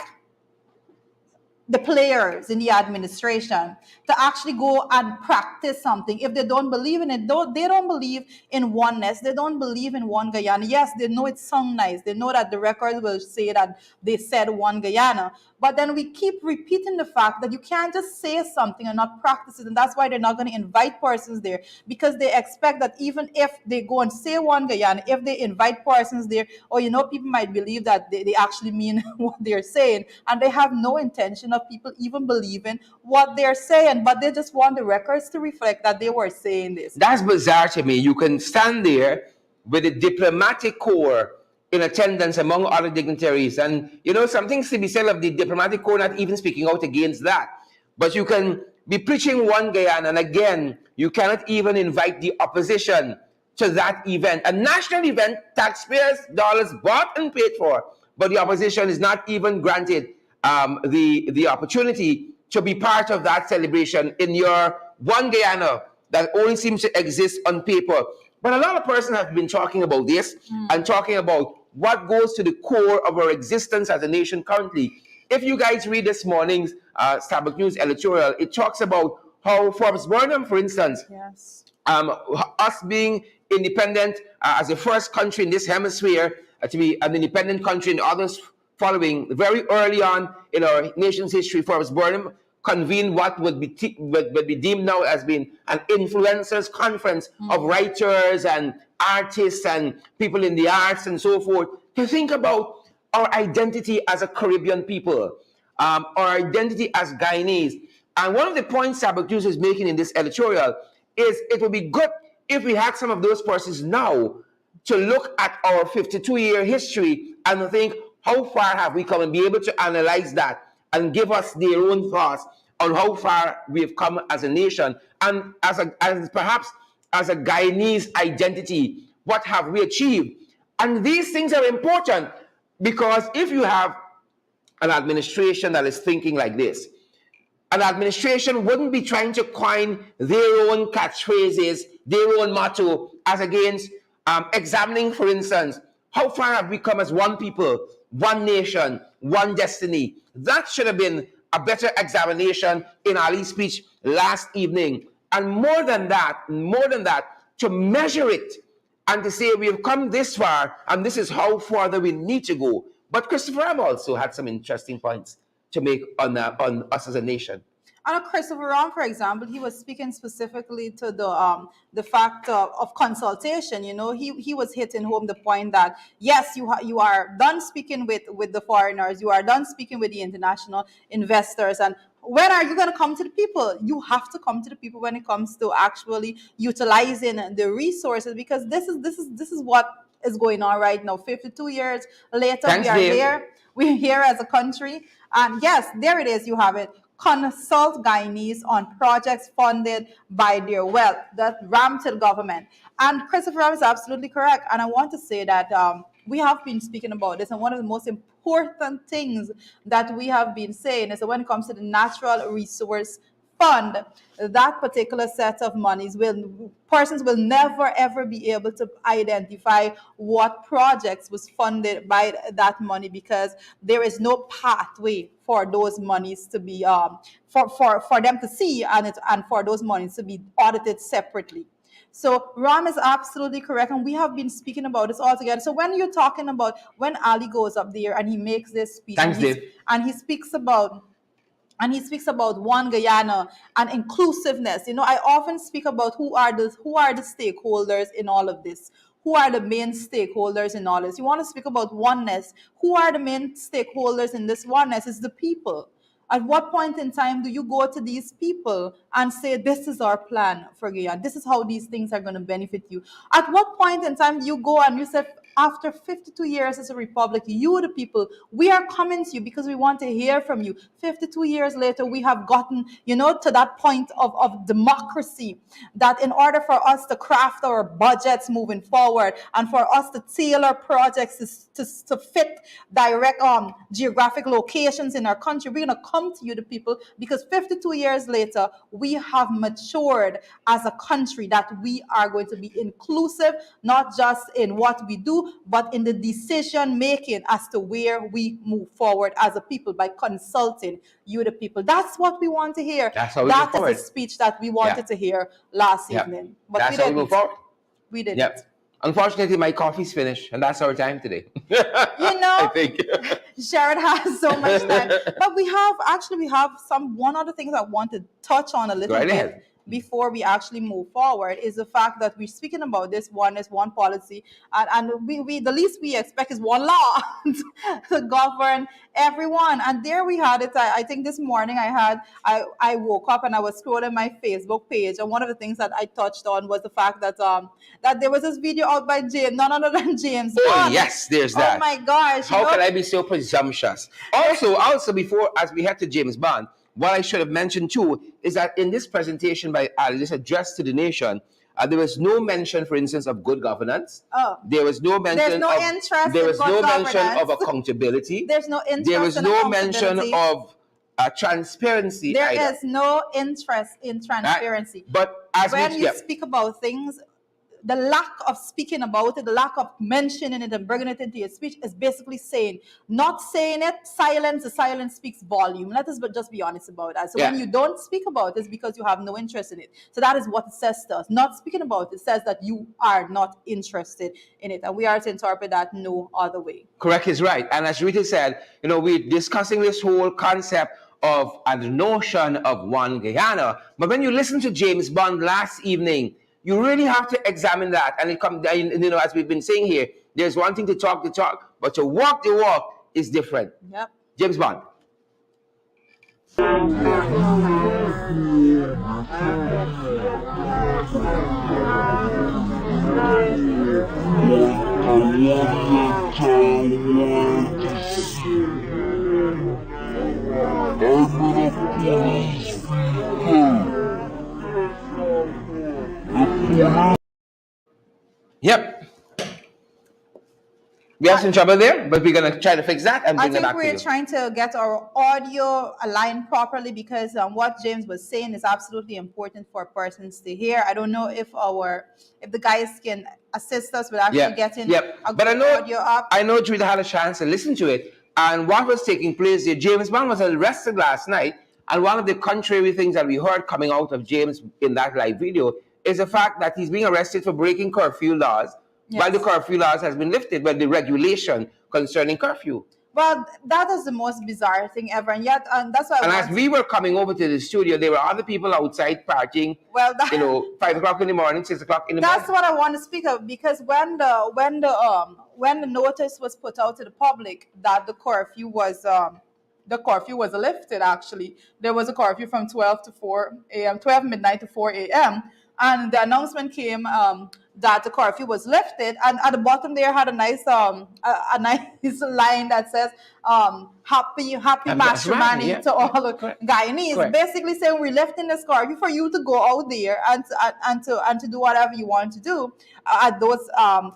the players in the administration to actually go and practice something if they don't believe in it. They don't believe in oneness. They don't believe in one Guyana. Yes, they know it sounds nice. They know that the record will say that they said one Guyana. But then we keep repeating the fact that you can't just say something and not practice it. And that's why they're not going to invite persons there, because they expect that even if they go and say one Guyana, if they invite persons there, or people might believe that they actually mean what they're saying, and they have no intention of people even believing what they're saying, but they just want the records to reflect that they were saying this. That's bizarre to me. You can stand there with a diplomatic corps in attendance among other dignitaries, and some things to be said of the diplomatic corps not even speaking out against that. But you can be preaching one Guyana, and again, you cannot even invite the opposition to that event. A national event, taxpayers' dollars bought and paid for, but the opposition is not even granted the opportunity to be part of that celebration in your one Guyana that only seems to exist on paper. But a lot of persons have been talking about this and talking about what goes to the core of our existence as a nation currently. If you guys read this morning's Starbuck News editorial, it talks about how Forbes Burnham, for instance, Yes. Us being independent as the first country in this hemisphere to be an independent country, and others following very early on in our nation's history. Forbes Burnham convened what would be deemed now as being an influencers conference of writers and artists and people in the arts and so forth, to think about our identity as a Caribbean people, our identity as Guyanese. And one of the points Starbuck News is making in this editorial is it would be good if we had some of those persons now to look at our 52-year history and think, how far have we come, and be able to analyze that and give us their own thoughts on how far we've come as a nation, and perhaps as a Guyanese identity, what have we achieved? And these things are important, because if you have an administration that is thinking like this, an administration wouldn't be trying to coin their own catchphrases, their own motto, as against examining, for instance, How far have we come as one people, one nation, one destiny? That should have been a better examination in Ali's speech last evening. And more than that, to measure it and to say we've come this far and this is how far that we need to go. But Christopher Ram also had some interesting points to make on us as a nation. And Christopher Ron, for example, he was speaking specifically to the fact of consultation. You know, he was hitting home the point that yes, you are done speaking with the foreigners, you are done speaking with the international investors, and when are you going to come to the people? You have to come to the people when it comes to actually utilizing the resources, because this is what is going on right now. 52 years later, Thanks, we are Dave. here. We're here as a country, and yes, there it is. You have it. Consult Guyanese on projects funded by their wealth, the Ramted government. And Christopher Ram is absolutely correct. And I want to say that we have been speaking about this, and one of the most important things that we have been saying is that when it comes to the natural resource fund, that particular set of monies persons will never ever be able to identify what projects was funded by that money, because there is no pathway for those monies to be for them to see, and for those monies to be audited separately. So Ram is absolutely correct, and we have been speaking about this all together. So when you're talking about when Ali goes up there and he makes this speech, Thanks, Dave. and he speaks about one Guyana and inclusiveness. You know, I often speak about who are the stakeholders in all of this. Who are the main stakeholders in all this? You want to speak about oneness. Who are the main stakeholders in this oneness? It's the people. At what point in time do you go to these people and say, this is our plan for Guyana? This is how these things are going to benefit you. At what point in time do you go and you say, after 52 years as a republic, you, the people, we are coming to you because we want to hear from you. 52 years later, we have gotten, to that point of democracy, that in order for us to craft our budgets moving forward and for us to tailor projects to fit direct geographic locations in our country, we're going to come to you, the people, because 52 years later, we have matured as a country, that we are going to be inclusive, not just in what we do, but in the decision making as to where we move forward as a people by consulting you, the people. That's what we want to hear. That's how we move That forward. is a speech that we wanted to hear last Yep. evening. But That's we how we didn't. move forward. We didn't. Yep. Unfortunately, my coffee's finished, and that's our time today. You know, I think. Sharon has so much time. But we have one other thing that I want to touch on a little Go right bit ahead. before we actually move forward, is the fact that we're speaking about this one is one policy, and we the least we expect is one law to govern everyone. And there we had it. I think this morning I woke up and I was scrolling my Facebook page, and one of the things that I touched on was the fact that that there was this video out by none other than James Oh, Bond. yes, there's that. Oh my gosh. How can I be so presumptuous? Also, before, as we head to James Bond, what I should have mentioned too is that in this presentation by Ali, this address to the nation, there was no mention, for instance, of good governance. Oh. There was no mention. There's no interest There in was good no mention governance. of accountability. There's no interest There was in no mention accountability. of transparency. There either. is no interest in transparency. But as when we, you speak about things, the lack of speaking about it, the lack of mentioning it and bringing it into your speech is basically saying, not saying it, the silence speaks volume. Let us just be honest about that. So when you don't speak about it, it's because you have no interest in it. So that is what it says to us. Not speaking about it says that you are not interested in it. And we are to interpret that no other way. Correct is right. And as Rita said, we're discussing this whole concept of the notion of one Guyana. But when you listen to James Bond last evening, you really have to examine that. And it comes, as we've been saying here, there's one thing to talk the talk, but to walk the walk is different. Yep. James Bond. Yep. We have some trouble there, but we're gonna try to fix that and I bring it think back to we're you. trying to get our audio aligned properly because what James was saying is absolutely important for persons to hear. I don't know if the guys can assist us with actually getting a But good audio up. I know Judah had a chance to listen to it, and what was taking place there. James Bond was arrested last night, and one of the contrary things that we heard coming out of James in that live video is the fact that he's being arrested for breaking curfew laws, while the curfew laws has been lifted, but the regulation concerning curfew. Well, that is the most bizarre thing ever, and yet, and that's why. And as we were coming over to the studio, there were other people outside partying. Well, 5 o'clock in the morning, 6 o'clock in the morning. That's what I want to speak of because when the notice was put out to the public that the curfew was lifted. Actually, there was a curfew from 12 to 4 a.m., 12 midnight to 4 a.m. And the announcement came that the curfew was lifted, and at the bottom there had a nice a nice line that says happy matrimony to all the Guyanese. Correct. Basically saying we're lifting this curfew for you to go out there and to do whatever you want to do at those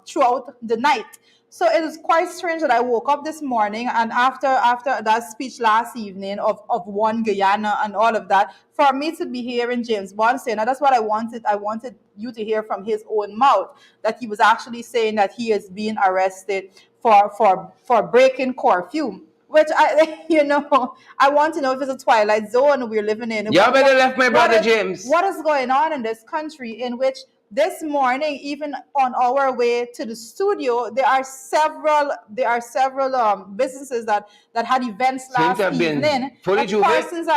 throughout the night. So it is quite strange that I woke up this morning and after that speech last evening of one Guyana and all of that, for me to be hearing James Bond saying, and that's what I wanted. I wanted you to hear from his own mouth that he was actually saying that he is being arrested for breaking curfew. Which I want to know if it's a twilight zone we're living in. You better left my brother James. What is going on in this country in which this morning, even on our way to the studio, there are several businesses that had events last evening. Persons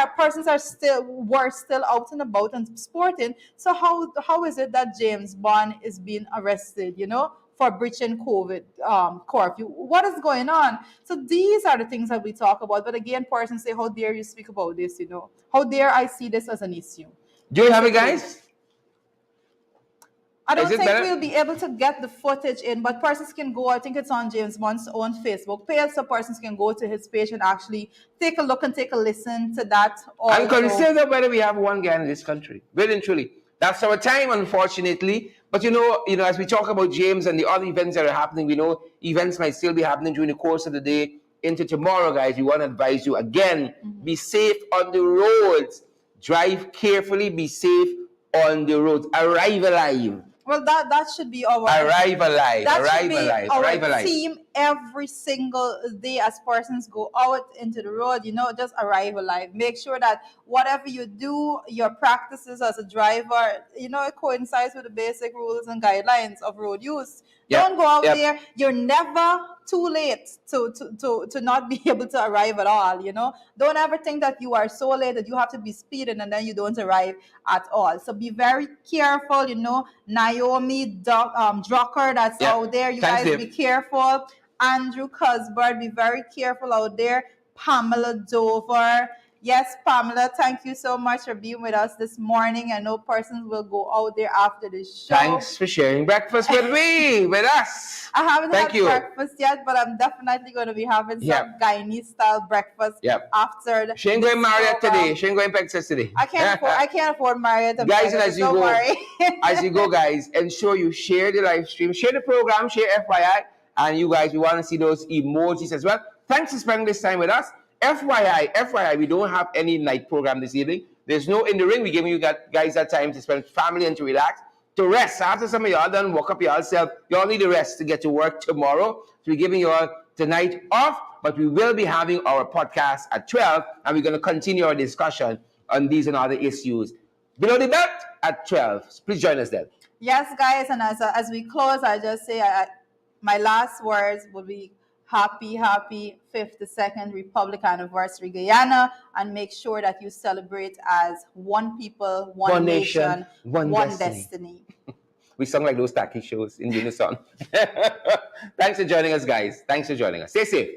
were still out and about and sporting. So how is it that James Bond is being arrested? For breaching COVID curfew. What is going on? So these are the things that we talk about. But again, persons say, how dare you speak about this, How dare I see this as an issue? Do you have it, guys? I don't think we'll be able to get the footage in, but persons can go, I think it's on James Bond's own Facebook page, so persons can go to his page and actually take a look and take a listen to that. Also. And consider whether we have one guy in this country. Really and truly. That's our time, unfortunately. But as we talk about James and the other events that are happening, we know events might still be happening during the course of the day into tomorrow, guys. We want to advise you again, be safe on the roads. Drive carefully, be safe on the roads. Arrive alive. Well, that should be our arrive alive. That arrive should be alive. our arrive alive. Theme every single day as persons go out into the road. Just arrive alive. Make sure that whatever you do, your practices as a driver, it coincides with the basic rules and guidelines of road use. Don't go out there. You're never too late to not be able to arrive at all. Don't ever think that you are so late that you have to be speeding and then you don't arrive at all. So be very careful. Naomi Drucker that's out there. You guys be careful. Andrew Cusbert, be very careful out there. Pamela Dover. Yes, Pamela, thank you so much for being with us this morning. I know persons will go out there after the show. Thanks for sharing breakfast with us. I haven't had breakfast yet, but I'm definitely going to be having some Guyanese style breakfast after. She ain't going Marriott today. She ain't going Texas today. I can't afford Marriott. Guys, and as you go, as you go, guys, ensure you share the live stream, share the program, share FYI, and you guys, we want to see those emojis as well. Thanks for spending this time with us. FYI, we don't have any night program this evening. There's no In the Ring. We're giving you guys that time to spend with family and to relax, to rest. After some of y'all done woke up yourself, y'all need a rest to get to work tomorrow. So we're giving you all tonight off, but we will be having our podcast at 12, and we're going to continue our discussion on these and other issues below the belt at 12. Please join us then. Yes, guys, and as we close, I just say my last words will be happy 52nd Republic Anniversary Guyana, and make sure that you celebrate as one people, one nation, one destiny. We sound like those tacky shows in unison. Thanks for joining us, guys. Thanks for joining us. Stay safe.